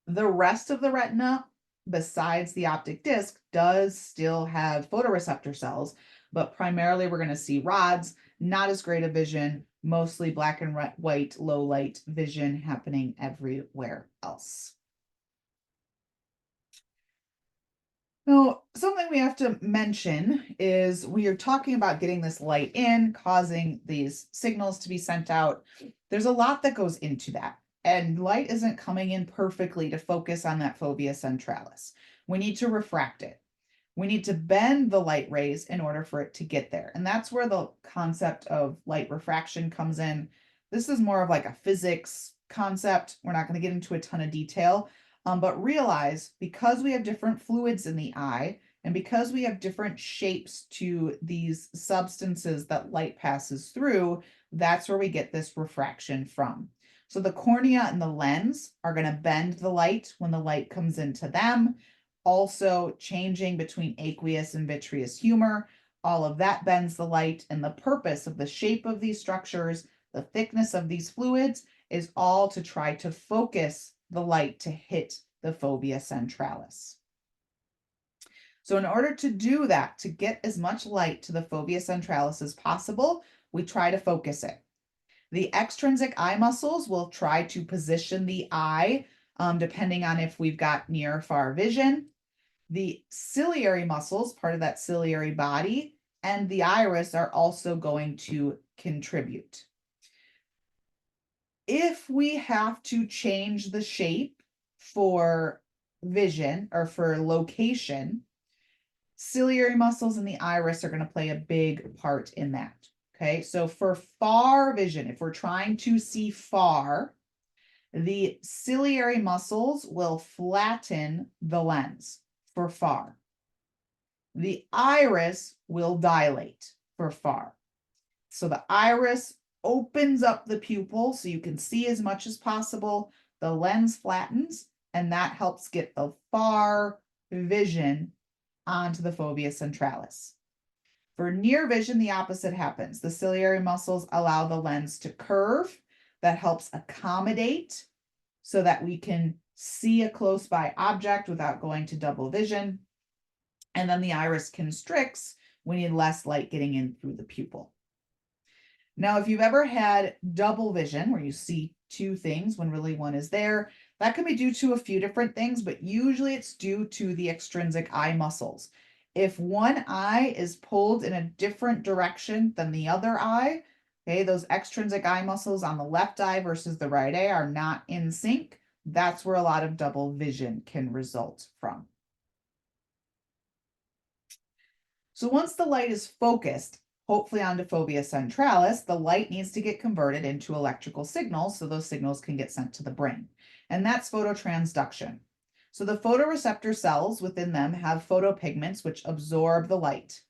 S1: The rest of the retina, besides the optic disc, does still have photoreceptor cells, but primarily we're going to see rods, not as great a vision, mostly black and white, low light vision happening everywhere else. Now, something we have to mention is we are talking about getting this light in, causing these signals to be sent out. There's a lot that goes into that, and light isn't coming in perfectly to focus on that fovea centralis. We need to refract it. We need to bend the light rays in order for it to get there. And that's where the concept of light refraction comes in. This is more of like a physics concept. We're not going to get into a ton of detail, but realize because we have different fluids in the eye and because we have different shapes to these substances that light passes through, that's where we get this refraction from. So the cornea and the lens are going to bend the light when the light comes into them. Also changing between aqueous and vitreous humor. All of that bends the light, and the purpose of the shape of these structures, the thickness of these fluids, is all to try to focus the light to hit the fovea centralis. So in order to do that, to get as much light to the fovea centralis as possible, we try to focus it. The extrinsic eye muscles will try to position the eye, depending on if we've got near or far vision. The ciliary muscles, part of that ciliary body, and the iris are also going to contribute. If we have to change the shape for vision or for location, ciliary muscles and the iris are going to play a big part in that. Okay, so for far vision, if we're trying to see far, the ciliary muscles will flatten the lens for far. The iris will dilate for far. So the iris opens up the pupil so you can see as much as possible. The lens flattens, and that helps get the far vision onto the fovea centralis. For near vision, the opposite happens. The ciliary muscles allow the lens to curve. That helps accommodate so that we can see a close by object without going to double vision. And then the iris constricts. We need less light getting in through the pupil. Now, if you've ever had double vision where you see two things when really one is there, that can be due to a few different things, but usually it's due to the extrinsic eye muscles. If one eye is pulled in a different direction than the other eye, okay, those extrinsic eye muscles on the left eye versus the right eye are not in sync. That's where a lot of double vision can result from. So once the light is focused, hopefully onto fovea centralis, the light needs to get converted into electrical signals so those signals can get sent to the brain. And that's phototransduction. So the photoreceptor cells within them have photopigments which absorb the light.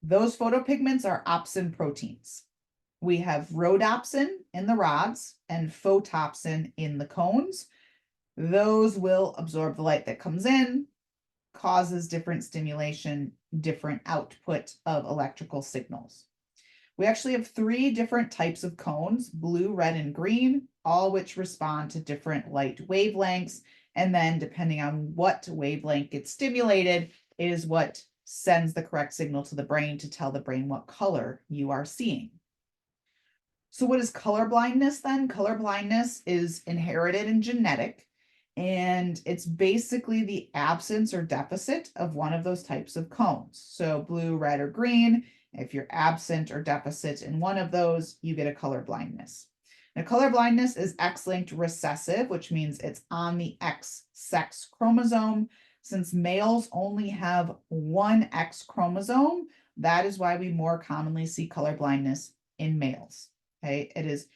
S1: Those photopigments are opsin proteins. We have rhodopsin in the rods and photopsin in the cones. Those will absorb the light that comes in, causes different stimulation, different output of electrical signals. We actually have 3 different types of cones, blue, red, and green, all which respond to different light wavelengths. And then depending on what wavelength gets stimulated is what sends the correct signal to the brain to tell the brain what color you are seeing. So what is color blindness then? Color blindness is inherited and genetic, and it's basically the absence or deficit of one of those types of cones. So blue, red, or green, if you're absent or deficit in one of those, you get a color blindness. Now, color blindness is X-linked recessive, which means it's on the X sex chromosome. Since males only have one X chromosome, that is why we more commonly see color blindness in males. Okay, it is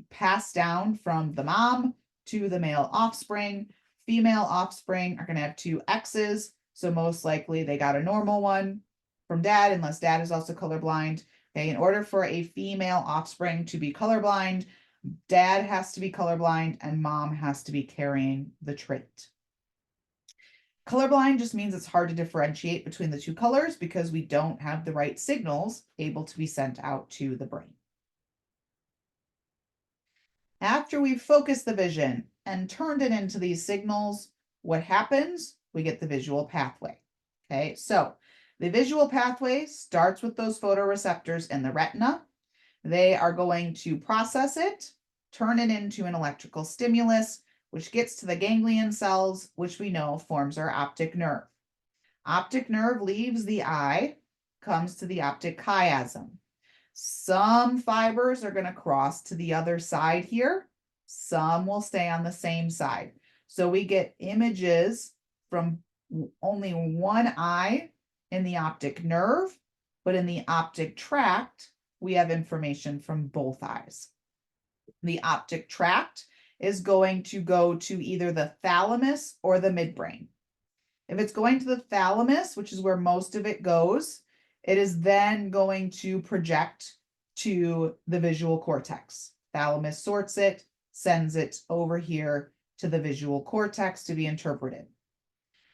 S1: passed down from the mom to the male offspring. Female offspring are going to have 2 X's, so most likely they got a normal one from dad, unless dad is also colorblind. Okay, in order for a female offspring to be colorblind, dad has to be colorblind and mom has to be carrying the trait. Colorblind just means it's hard to differentiate between the 2 colors because we don't have the right signals able to be sent out to the brain. After we've focused the vision and turned it into these signals, what happens? We get the visual pathway. Okay, so the visual pathway starts with those photoreceptors in the retina. They are going to process it, turn it into an electrical stimulus, which gets to the ganglion cells, which we know forms our optic nerve. Optic nerve leaves the eye, comes to the optic chiasm. Some fibers are going to cross to the other side here. Some will stay on the same side. So we get images from only one eye in the optic nerve, but in the optic tract, we have information from both eyes. The optic tract is going to go to either the thalamus or the midbrain. If it's going to the thalamus, which is where most of it goes, it is then going to project to the visual cortex. Thalamus sorts it, sends it over here to the visual cortex to be interpreted.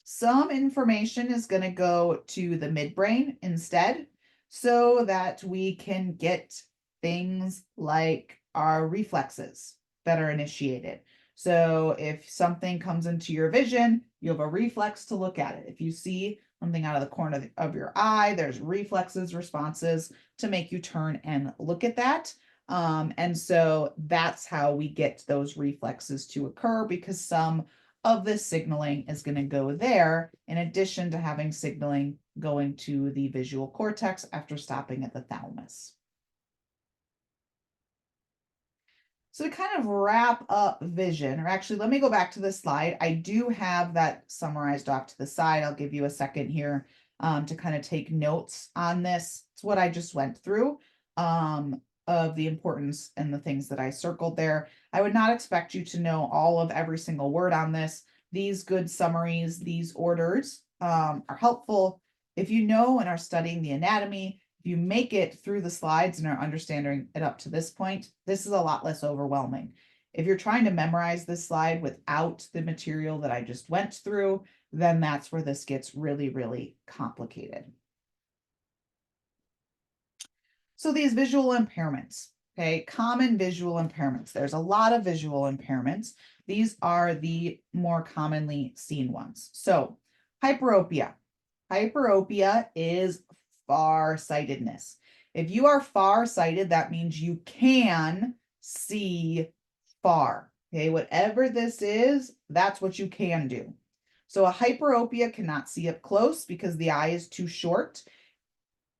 S1: Some information is going to go to the midbrain instead, so that we can get things like our reflexes that are initiated. So if something comes into your vision, you have a reflex to look at it. If you see something out of the corner of your eye, there's reflexes, responses to make you turn and look at that. And so that's how we get those reflexes to occur, because some of this signaling is going to go there, in addition to having signaling going to the visual cortex after stopping at the thalamus. So to kind of wrap up vision, or actually, let me go back to this slide. I do have that summarized off to the side. I'll give you a second here to kind of take notes on this. It's what I just went through of the importance and the things that I circled there. I would not expect you to know all of every single word on this. These good summaries, these orders are helpful if you know and are studying the anatomy. If you make it through the slides and are understanding it up to this point, this is a lot less overwhelming. If you're trying to memorize this slide without the material that I just went through, then that's where this gets really, really complicated. So these visual impairments, okay, common visual impairments. There's a lot of visual impairments. These are the more commonly seen ones. So hyperopia. Hyperopia is farsightedness. If you are farsighted, that means you can see far. Okay, whatever this is, that's what you can do. So a hyperopia cannot see up close because the eye is too short.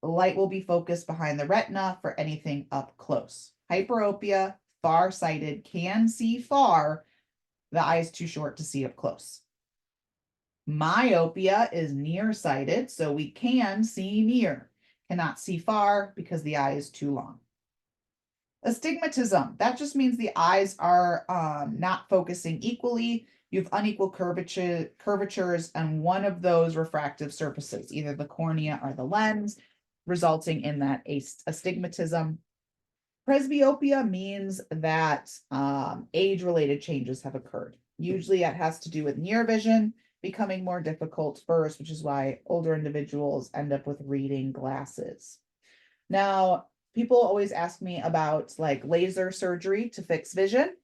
S1: The light will be focused behind the retina for anything up close. Hyperopia, farsighted, can see far. The eye is too short to see up close. Myopia is nearsighted, so we can see near, cannot see far because the eye is too long. Astigmatism, that just means the eyes are not focusing equally. You have unequal curvatures on one of those refractive surfaces, either the cornea or the lens, resulting in that astigmatism. Presbyopia means that age-related changes have occurred. Usually it has to do with near vision becoming more difficult first, which is why older individuals end up with reading glasses. Now, people always ask me about like laser surgery to fix vision.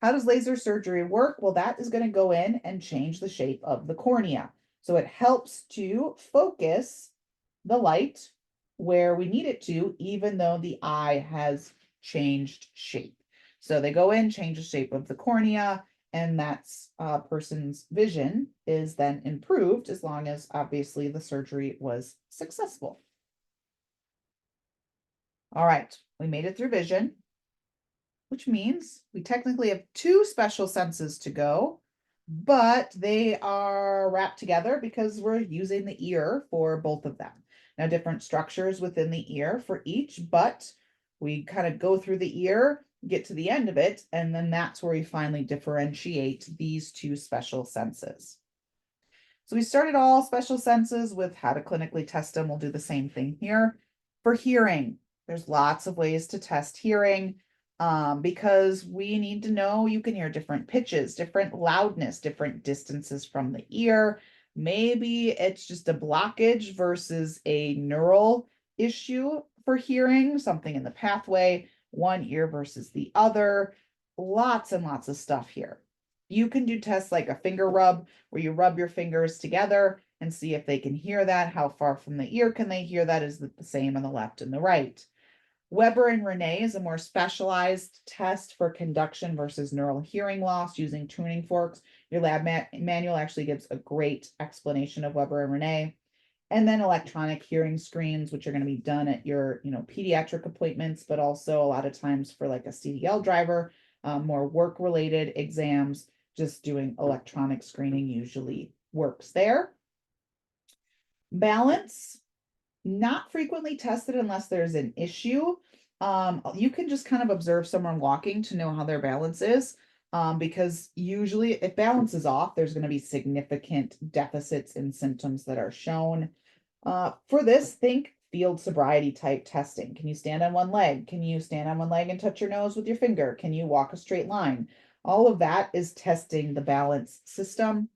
S1: How does laser surgery work? Well, that is going to go in and change the shape of the cornea. So it helps to focus the light where we need it to, even though the eye has changed shape. So they go in, change the shape of the cornea, and that's a person's vision is then improved, as long as obviously the surgery was successful. All right, we made it through vision, which means we technically have two special senses to go, but they are wrapped together because we're using the ear for both of them. Now, different structures within the ear for each, but we kind of go through the ear, get to the end of it, and then that's where we finally differentiate these two special senses. So we started all special senses with how to clinically test them. We'll do the same thing here. For hearing, there's lots of ways to test hearing because we need to know you can hear different pitches, different loudness, different distances from the ear. Maybe it's just a blockage versus a neural issue for hearing, something in the pathway, one ear versus the other. Lots and lots of stuff here. You can do tests like a finger rub, where you rub your fingers together and see if they can hear that. How far from the ear can they hear that? Is it the same on the left and the right? Weber and Renée is a more specialized test for conduction versus neural hearing loss using tuning forks. Your lab manual actually gives a great explanation of Weber and Renée. And then electronic hearing screens, which are going to be done at your, pediatric appointments, but also a lot of times for like a CDL driver, more work-related exams, just doing electronic screening usually works there. Balance, not frequently tested unless there's an issue. You can just kind of observe someone walking to know how their balance is, because usually if balance is off, there's going to be significant deficits in symptoms that are shown. For this, think field sobriety type testing. Can you stand on one leg? Can you stand on one leg and touch your nose with your finger? Can you walk a straight line? All of that is testing the balance system.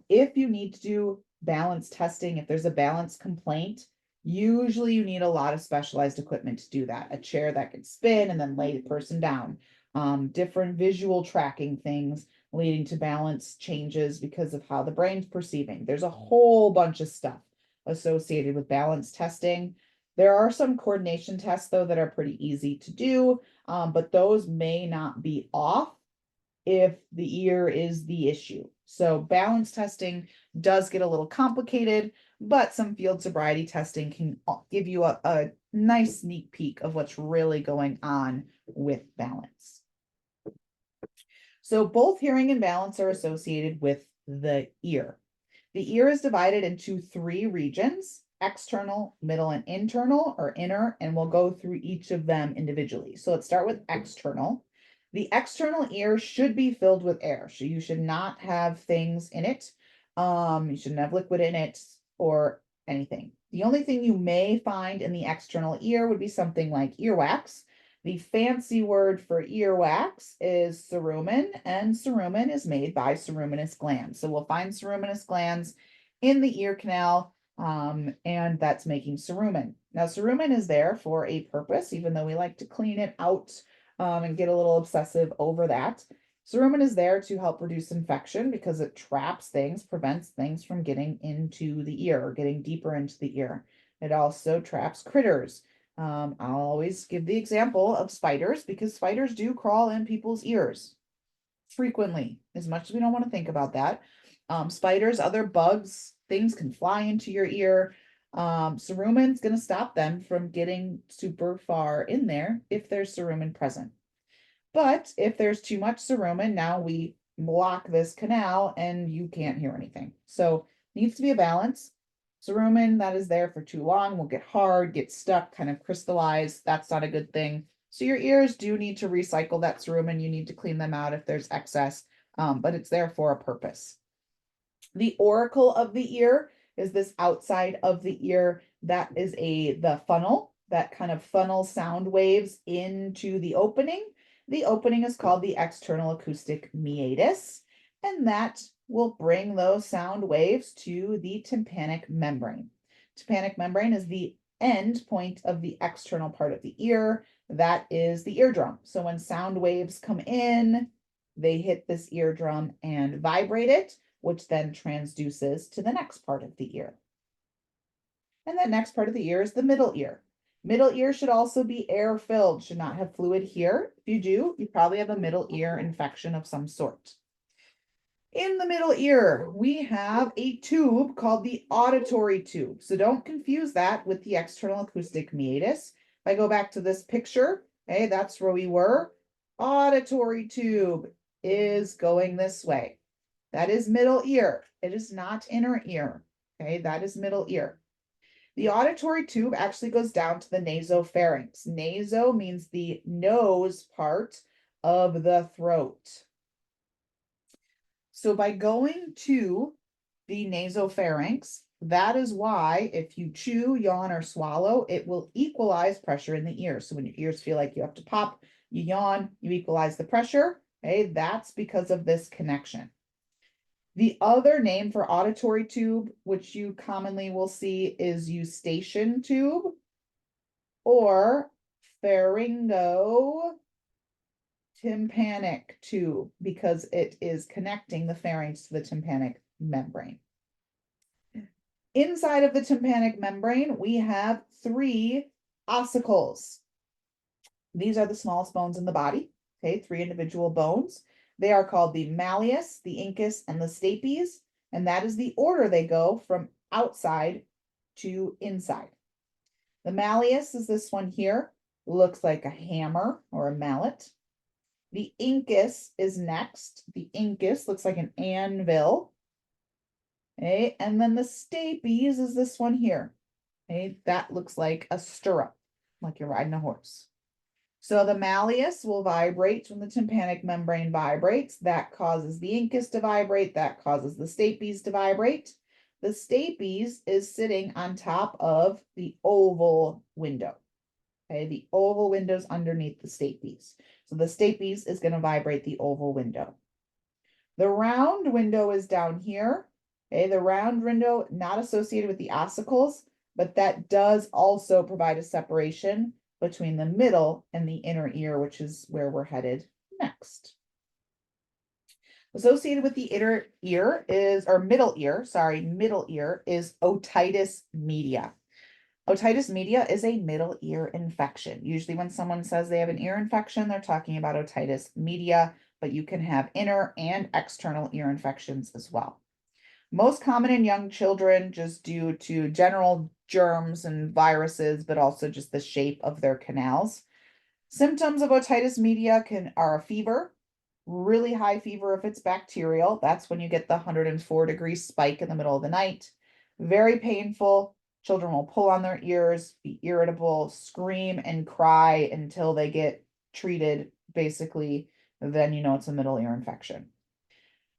S1: If you need to do balance testing, if there's a balance complaint, usually you need a lot of specialized equipment to do that. A chair that can spin and then lay the person down. Different visual tracking things leading to balance changes because of how the brain's perceiving. There's a whole bunch of stuff associated with balance testing. There are some coordination tests, though, that are pretty easy to do, but those may not be off if the ear is the issue. So balance testing does get a little complicated, but some field sobriety testing can give you a nice sneak peek of what's really going on with balance. So both hearing and balance are associated with the ear. The ear is divided into 3 regions: external, middle, and internal, or inner, and we'll go through each of them individually. So let's start with external. The external ear should be filled with air. So you should not have things in it. You shouldn't have liquid in it or anything. The only thing you may find in the external ear would be something like earwax. The fancy word for earwax is cerumen, and cerumen is made by ceruminous glands. So we'll find ceruminous glands in the ear canal, and that's making cerumen. Now, cerumen is there for a purpose, even though we like to clean it out and get a little obsessive over that. Cerumen is there to help reduce infection because it traps things, prevents things from getting into the ear or getting deeper into the ear. It also traps critters. I'll always give the example of spiders because spiders do crawl in people's ears frequently, as much as we don't want to think about that. Spiders, other bugs, things can fly into your ear. Cerumen's going to stop them from getting super far in there if there's cerumen present. But if there's too much cerumen, now we block this canal and you can't hear anything. So needs to be a balance. Cerumen that is there for too long will get hard, get stuck, kind of crystallize. That's not a good thing. So your ears do need to recycle that cerumen. You need to clean them out if there's excess, but it's there for a purpose. The auricle of the ear is this outside of the ear that is the funnel that kind of funnels sound waves into the opening. The opening is called the external acoustic meatus, and that will bring those sound waves to the tympanic membrane. Tympanic membrane is the end point of the external part of the ear. That is the eardrum. So when sound waves come in, they hit this eardrum and vibrate it, which then transduces to the next part of the ear. And that next part of the ear is the middle ear. Middle ear should also be air filled, should not have fluid here. If you do, you probably have a middle ear infection of some sort. In the middle ear, we have a tube called the auditory tube. So don't confuse that with the external acoustic meatus. If I go back to this picture, okay, that's where we were. Auditory tube is going this way. That is middle ear. It is not inner ear. Okay, that is middle ear. The auditory tube actually goes down to the nasopharynx. Naso means the nose part of the throat. So by going to the nasopharynx, that is why if you chew, yawn, or swallow, it will equalize pressure in the ear. So when your ears feel like you have to pop, you yawn, you equalize the pressure. Okay, that's because of this connection. The other name for auditory tube, which you commonly will see, is eustachian tube or pharyngotympanic tube, because it is connecting the pharynx to the tympanic membrane. Inside of the tympanic membrane, we have 3 ossicles. These are the smallest bones in the body, okay, 3 individual bones. They are called the malleus, the incus, and the stapes, and that is the order they go from outside to inside. The malleus is this one here, looks like a hammer or a mallet. The incus is next. The incus looks like an anvil. Okay, and then the stapes is this one here. Okay, that looks like a stirrup, like you're riding a horse. So the malleus will vibrate when the tympanic membrane vibrates. That causes the incus to vibrate. That causes the stapes to vibrate. The stapes is sitting on top of the oval window. Okay, the oval window's underneath the stapes. So the stapes is going to vibrate the oval window. The round window is down here. Okay, the round window not associated with the ossicles, but that does also provide a separation between the middle and the inner ear, which is where we're headed next. Associated with the inner ear is, or middle ear, sorry, middle ear is otitis media. Otitis media is a middle ear infection. Usually when someone says they have an ear infection, they're talking about otitis media, but you can have inner and external ear infections as well. Most common in young children just due to general germs and viruses, but also just the shape of their canals. Symptoms of otitis media are a fever, really high fever if it's bacterial. That's when you get the 104-degree spike in the middle of the night. Very painful. Children will pull on their ears, be irritable, scream and cry until they get treated, basically. Then you know it's a middle ear infection.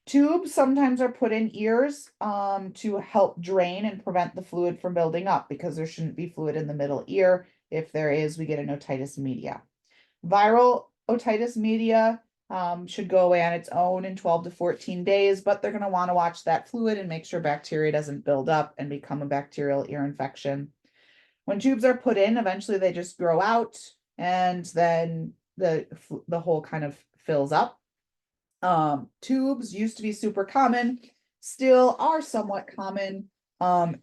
S1: Tubes sometimes are put in ears to help drain and prevent the fluid from building up because there shouldn't be fluid in the middle ear. If there is, we get an otitis media. Viral otitis media should go away on its own in 12 to 14 days, but they're going to want to watch that fluid and make sure bacteria doesn't build up and become a bacterial ear infection. When tubes are put in, eventually they just grow out and then the hole kind of fills up. Tubes used to be super common, still are somewhat common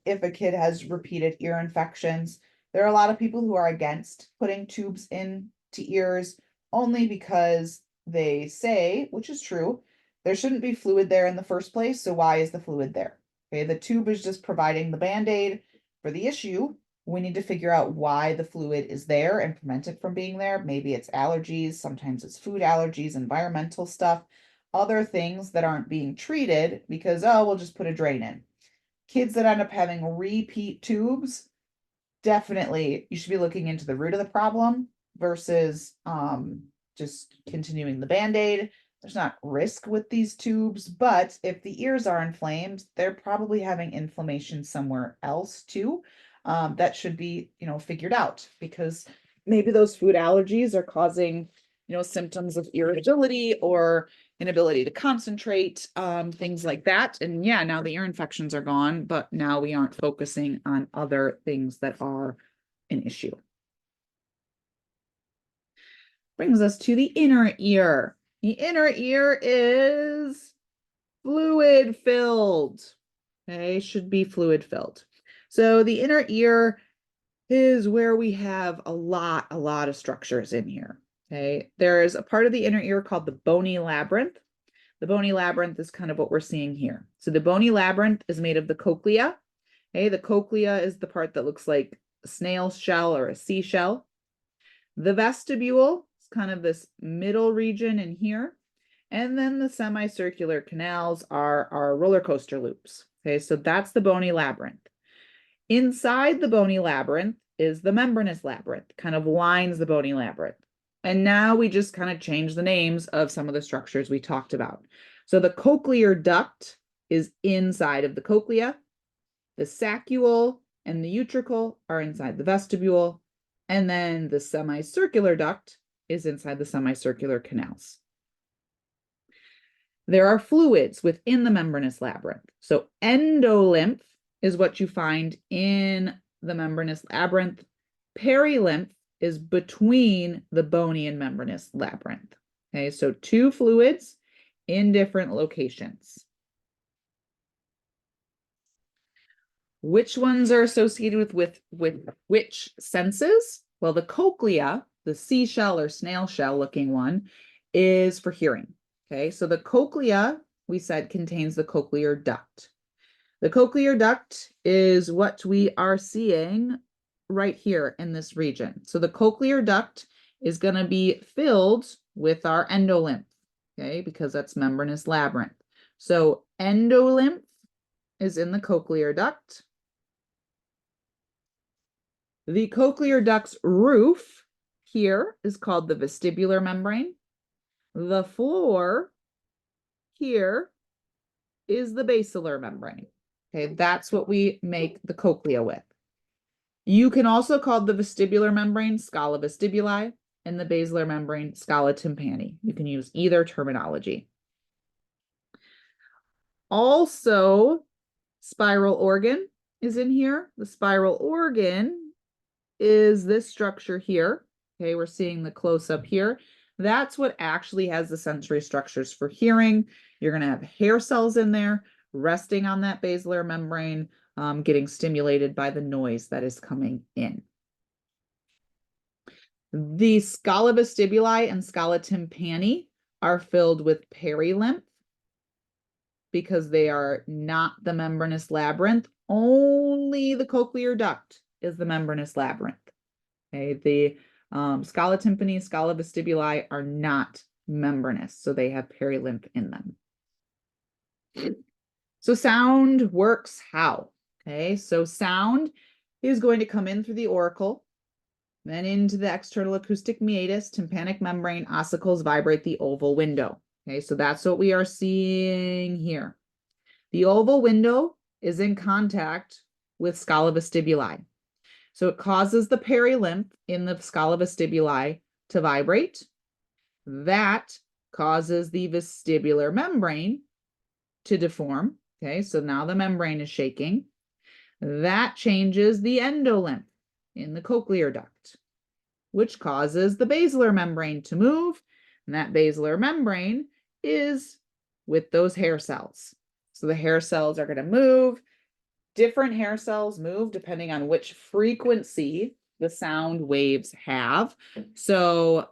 S1: if a kid has repeated ear infections. There are a lot of people who are against putting tubes into ears only because they say, which is true, there shouldn't be fluid there in the first place, so why is the fluid there? Okay, the tube is just providing the band-aid for the issue. We need to figure out why the fluid is there and prevent it from being there. Maybe it's allergies, sometimes it's food allergies, environmental stuff, other things that aren't being treated because, oh, we'll just put a drain in. Kids that end up having repeat tubes, definitely you should be looking into the root of the problem versus just continuing the band-aid. There's not risk with these tubes, but if the ears are inflamed, they're probably having inflammation somewhere else too. That should be, figured out because maybe those food allergies are causing, symptoms of irritability or inability to concentrate, things like that. And yeah, now the ear infections are gone, but now we aren't focusing on other things that are an issue. Brings us to the inner ear. The inner ear is fluid filled. Okay, should be fluid filled. So the inner ear is where we have a lot of structures in here. Okay, there is a part of the inner ear called the bony labyrinth. The bony labyrinth is kind of what we're seeing here. So the bony labyrinth is made of the cochlea. Okay, the cochlea is the part that looks like a snail shell or a seashell. The vestibule is kind of this middle region in here. And then the semicircular canals are our roller coaster loops. Okay, so that's the bony labyrinth. Inside the bony labyrinth is the membranous labyrinth, kind of lines the bony labyrinth. And now we just kind of change the names of some of the structures we talked about. So the cochlear duct is inside of the cochlea. The saccule and the utricle are inside the vestibule. And then the semicircular duct is inside the semicircular canals. There are fluids within the membranous labyrinth. So endolymph is what you find in the membranous labyrinth. Perilymph is between the bony and membranous labyrinth. Okay, so two fluids in different locations. Which ones are associated with which senses? Well, the cochlea, the seashell or snail shell looking one, is for hearing. Okay, so the cochlea, we said, contains the cochlear duct. The cochlear duct is what we are seeing right here in this region. So the cochlear duct is going to be filled with our endolymph, okay, because that's membranous labyrinth. So endolymph is in the cochlear duct. The cochlear duct's roof here is called the vestibular membrane. The floor here is the basilar membrane. Okay, that's what we make the cochlea with. You can also call the vestibular membrane scala vestibuli and the basilar membrane scala tympani. You can use either terminology. Also, spiral organ is in here. The spiral organ is this structure here. Okay, we're seeing the close-up here. That's what actually has the sensory structures for hearing. You're going to have hair cells in there resting on that basilar membrane, getting stimulated by the noise that is coming in. The scala vestibuli and scala tympani are filled with perilymph because they are not the membranous labyrinth. Only the cochlear duct is the membranous labyrinth. Okay, the scala tympani, scala vestibuli are not membranous, so they have perilymph in them. So sound works how? Okay, so sound is going to come in through the auricle, then into the external acoustic meatus, tympanic membrane, ossicles vibrate the oval window. Okay, so that's what we are seeing here. The oval window is in contact with scala vestibuli. So it causes the perilymph in the scala vestibuli to vibrate. That causes the vestibular membrane to deform. Okay, so now the membrane is shaking. That changes the endolymph in the cochlear duct, which causes the basilar membrane to move. And that basilar membrane is with those hair cells. So the hair cells are going to move. Different hair cells move depending on which frequency the sound waves have. So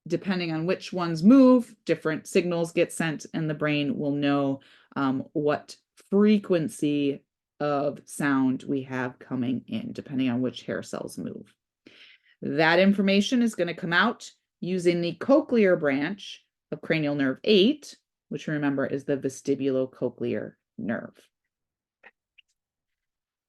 S1: depending on which ones move, different signals get sent, and the brain will know what frequency of sound we have coming in, depending on which hair cells move. That information is going to come out using the cochlear branch of cranial nerve 8, which remember is the vestibulocochlear nerve.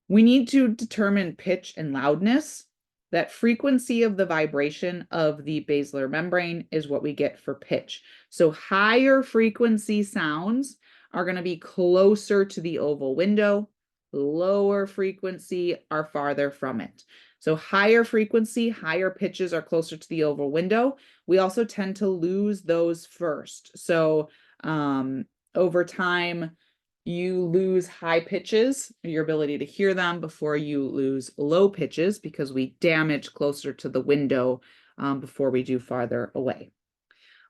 S1: We need to determine pitch and loudness. That frequency of the vibration of the basilar membrane is what we get for pitch. So higher frequency sounds are going to be closer to the oval window. Lower frequency are farther from it. So higher frequency, higher pitches are closer to the oval window. We also tend to lose those first. So over time, you lose high pitches, your ability to hear them, before you lose low pitches because we damage closer to the window before we do farther away.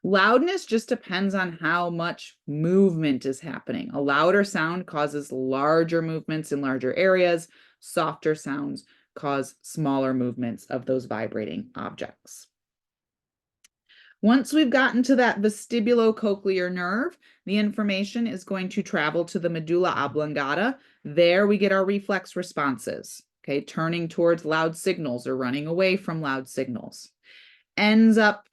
S1: Loudness just depends on how much movement is happening. A louder sound causes larger movements in larger areas. Softer sounds cause smaller movements of those vibrating objects. Once we've gotten to that vestibulocochlear nerve, the information is going to travel to the medulla oblongata. There we get our reflex responses, okay, turning towards loud signals or running away from loud signals. Ends up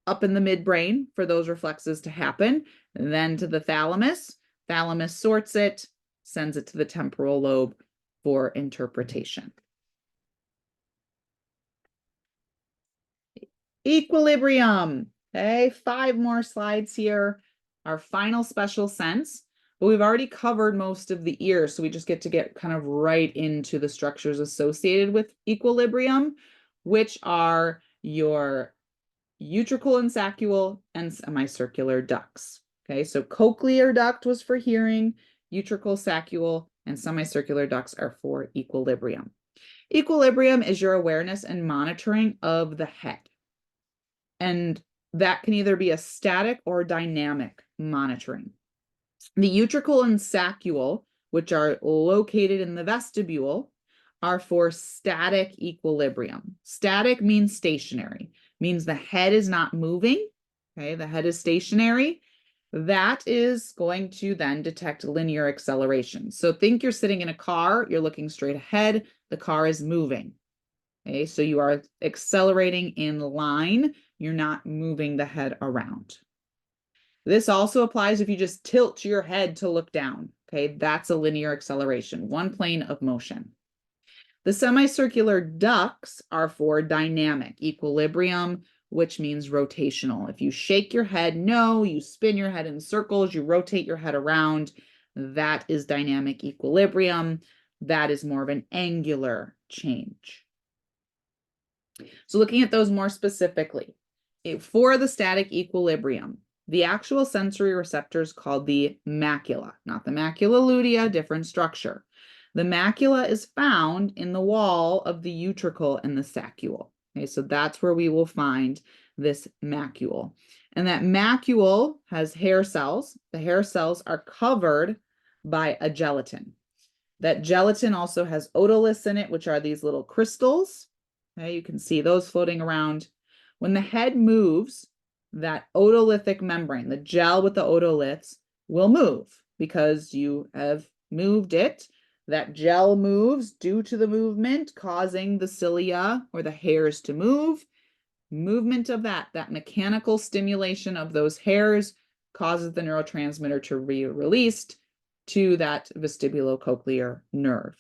S1: up in the midbrain for those reflexes to happen, and then to the thalamus. Thalamus sorts it, sends it to the temporal lobe for interpretation. Equilibrium. Okay, 5 more slides here. Our final special sense, but we've already covered most of the ear, so we just get kind of right into the structures associated with equilibrium, which are your utricle and saccule and semicircular ducts. Okay, so cochlear duct was for hearing, utricle, saccule, and semicircular ducts are for equilibrium. Equilibrium is your awareness and monitoring of the head. And that can either be a static or dynamic monitoring. The utricle and saccule, which are located in the vestibule, are for static equilibrium. Static means stationary, means the head is not moving. Okay, the head is stationary. That is going to then detect linear acceleration. So think you're sitting in a car, you're looking straight ahead, the car is moving. Okay, so you are accelerating in line. You're not moving the head around. This also applies if you just tilt your head to look down. Okay, that's a linear acceleration, one plane of motion. The semicircular ducts are for dynamic equilibrium, which means rotational. If you shake your head, no, you spin your head in circles, you rotate your head around, That is dynamic equilibrium. That is more of an angular change. So looking at those more specifically, for the static equilibrium, the actual sensory receptor is called the macula, not the macula lutea, different structure. The macula is found in the wall of the utricle and the saccule. Okay, so that's where we will find this macule. And that macule has hair cells. The hair cells are covered by a gelatin. That gelatin also has otoliths in it, which are these little crystals. Okay, you can see those floating around. When the head moves, that otolithic membrane, the gel with the otoliths, will move because you have moved it. That gel moves due to the movement, causing the cilia or the hairs to move. Movement of that mechanical stimulation of those hairs causes the neurotransmitter to be released to that vestibulocochlear nerve.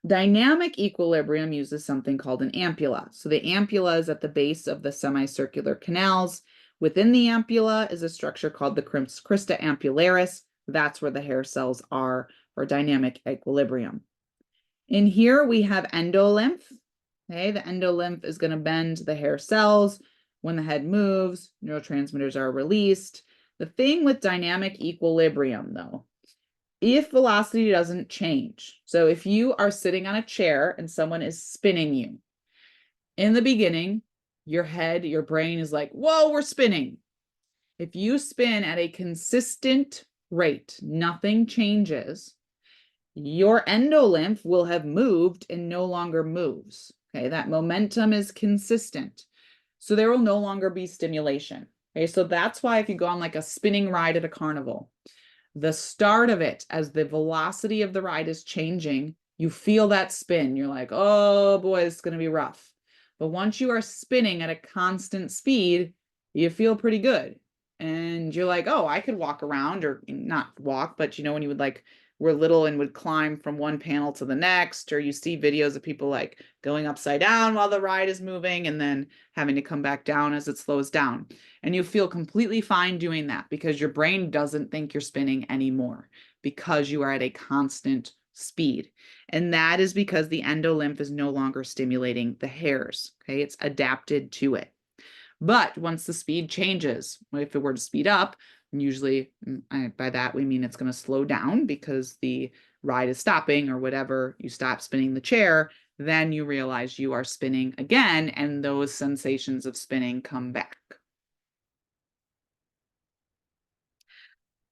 S1: Dynamic equilibrium uses something called an ampulla. So the ampulla is at the base of the semicircular canals. Within the ampulla is a structure called the crista ampullaris. That's where the hair cells are for dynamic equilibrium. In here we have endolymph. Okay, the endolymph is going to bend the hair cells. When the head moves, neurotransmitters are released. The thing with dynamic equilibrium, though, if velocity doesn't change, so if you are sitting on a chair and someone is spinning you, in the beginning, your head, your brain is like, whoa, we're spinning. If you spin at a consistent rate, nothing changes, your endolymph will have moved and no longer moves. Okay, that momentum is consistent. So there will no longer be stimulation. Okay, so that's why if you go on like a spinning ride at a carnival, the start of it, as the velocity of the ride is changing, you feel that spin. You're like, oh boy, it's going to be rough. But once you are spinning at a constant speed, you feel pretty good. And you're like, oh, I could walk around, or not walk, but you know, when you would like were little and would climb from one panel to the next, or you see videos of people like going upside down while the ride is moving and then having to come back down as it slows down. And you feel completely fine doing that because your brain doesn't think you're spinning anymore because you are at a constant speed. And that is because the endolymph is no longer stimulating the hairs. Okay, it's adapted to it. But once the speed changes, if it were to speed up, usually by that we mean it's going to slow down because the ride is stopping or whatever, you stop spinning the chair, then you realize you are spinning again, and those sensations of spinning come back.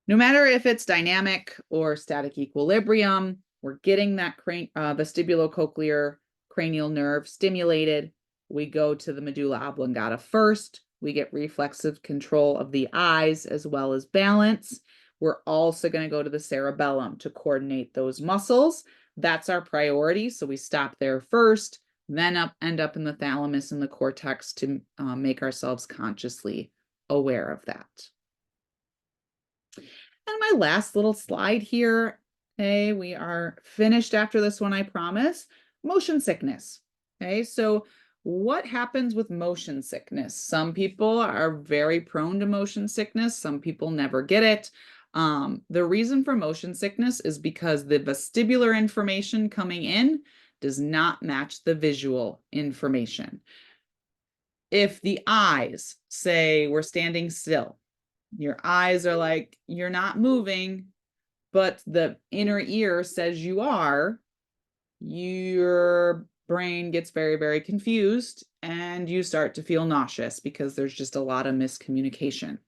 S1: No matter if it's dynamic or static equilibrium, we're getting that vestibulocochlear cranial nerve stimulated. We go to the medulla oblongata first. We get reflexive control of the eyes as well as balance. We're also going to go to the cerebellum to coordinate those muscles. That's our priority. So we stop there first, then end up in the thalamus and the cortex to make ourselves consciously aware of that. And my last little slide here, okay, we are finished after this one, I promise. Motion sickness. Okay, so what happens with motion sickness? Some people are very prone to motion sickness. Some people never get it. The reason for motion sickness is because the vestibular information coming in does not match the visual information. If the eyes say we're standing still, your eyes are like, you're not moving, but the inner ear says you are, your brain gets very, very confused and you start to feel nauseous because there's just a lot of miscommunication.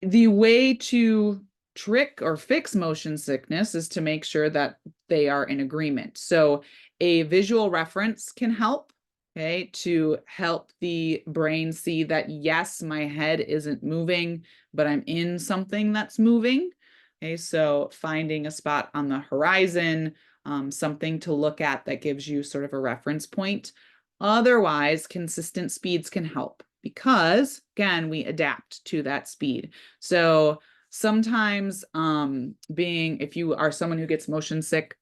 S1: The way to trick or fix motion sickness is to make sure that they are in agreement. So a visual reference can help. Okay, to help the brain see that, yes, my head isn't moving, but I'm in something that's moving. Okay, so finding a spot on the horizon, something to look at that gives you sort of a reference point. Otherwise, consistent speeds can help because, again, we adapt to that speed. So sometimes if you are someone who gets motion sick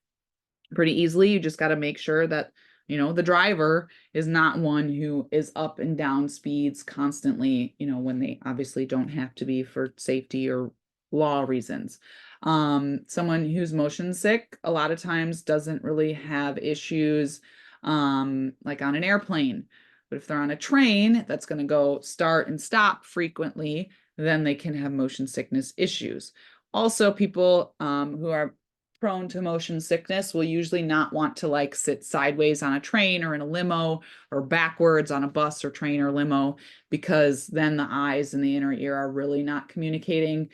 S1: pretty easily, you just got to make sure that the driver is not one who is up and down speeds constantly, when they obviously don't have to be for safety or law reasons. Someone who's motion sick a lot of times doesn't really have issues like on an airplane. But if they're on a train that's going to go start and stop frequently, then they can have motion sickness issues. Also, people who are prone to motion sickness will usually not want to like sit sideways on a train or in a limo or backwards on a bus or train or limo, because then the eyes and the inner ear are really not communicating.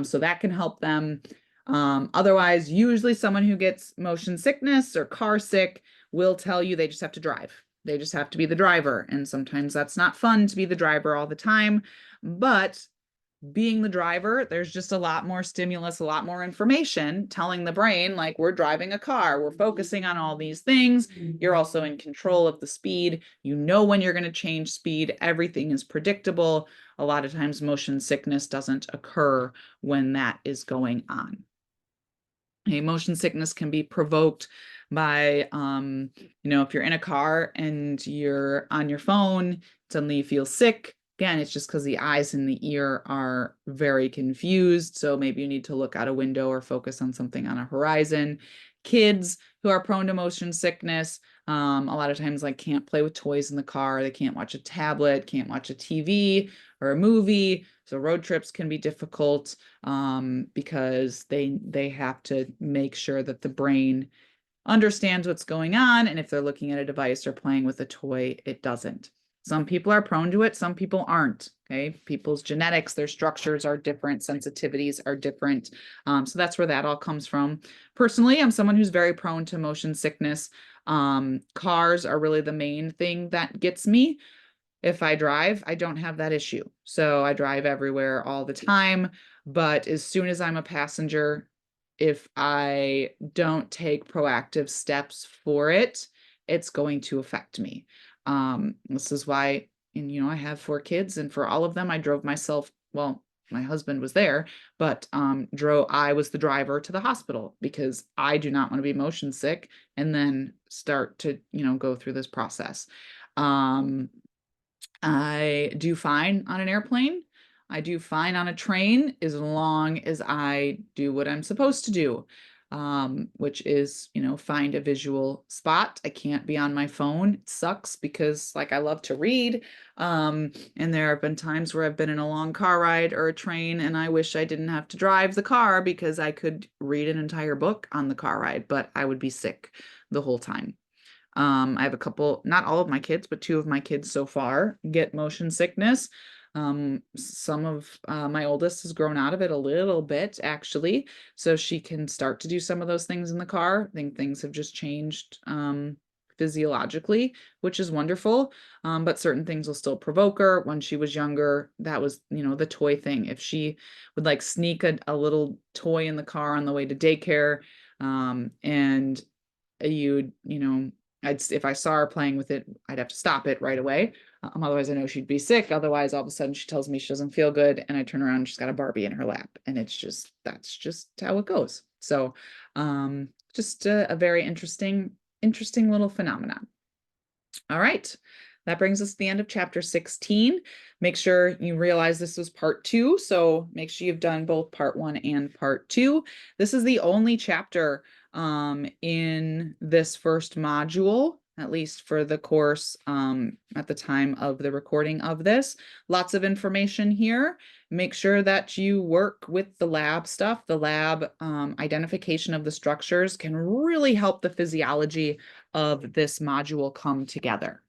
S1: So that can help them. Otherwise, usually someone who gets motion sickness or car sick will tell you they just have to drive. They just have to be the driver. And sometimes that's not fun to be the driver all the time. But being the driver, there's just a lot more stimulus, a lot more information telling the brain, like, we're driving a car, we're focusing on all these things. You're also in control of the speed. You know when you're going to change speed. Everything is predictable. A lot of times motion sickness doesn't occur when that is going on. Okay, motion sickness can be provoked by, if you're in a car and you're on your phone, suddenly you feel sick. Again, it's just because the eyes and the ear are very confused. So maybe you need to look out a window or focus on something on a horizon. Kids who are prone to motion sickness, a lot of times like can't play with toys in the car. They can't watch a tablet, can't watch a TV or a movie. So road trips can be difficult because they have to make sure that the brain understands what's going on. And if they're looking at a device or playing with a toy, it doesn't. Some people are prone to it, some people aren't. Okay. People's genetics, their structures are different, sensitivities are different. So that's where that all comes from. Personally, I'm someone who's very prone to motion sickness. Cars are really the main thing that gets me. If I drive, I don't have that issue. So I drive everywhere all the time. But as soon as I'm a passenger, if I don't take proactive steps for it, it's going to affect me. This is why, and I have 4 kids, and for all of them, I drove myself. Well, my husband was there, but I was the driver to the hospital because I do not want to be motion sick and then start to, go through this process. I do fine on an airplane. I do fine on a train as long as I do what I'm supposed to do, which is, find a visual spot. I can't be on my phone. It sucks because, like, I love to read. And there have been times where I've been in a long car ride or a train, and I wish I didn't have to drive the car because I could read an entire book on the car ride, but I would be sick the whole time. I have a couple, not all of my kids, but 2 of my kids so far get motion sickness. Some of my oldest has grown out of it a little bit, actually, so she can start to do some of those things in the car. I think things have just changed physiologically, which is wonderful. But certain things will still provoke her. When she was younger, that was, the toy thing. If she would like sneak a little toy in the car on the way to daycare, and if I saw her playing with it, I'd have to stop it right away. Otherwise, I know she'd be sick. Otherwise, all of a sudden, she tells me she doesn't feel good, and I turn around and she's got a Barbie in her lap, and that's just how it goes. So, just a very interesting little phenomenon. All right. That brings us to the end of chapter 16. Make sure you realize this was part 2. So make sure you've done both part 1 and part 2. This is the only chapter in this first module, at least for the course at the time of the recording of this. Lots of information here. Make sure that you work with the lab stuff. The lab identification of the structures can really help the physiology of this module come together.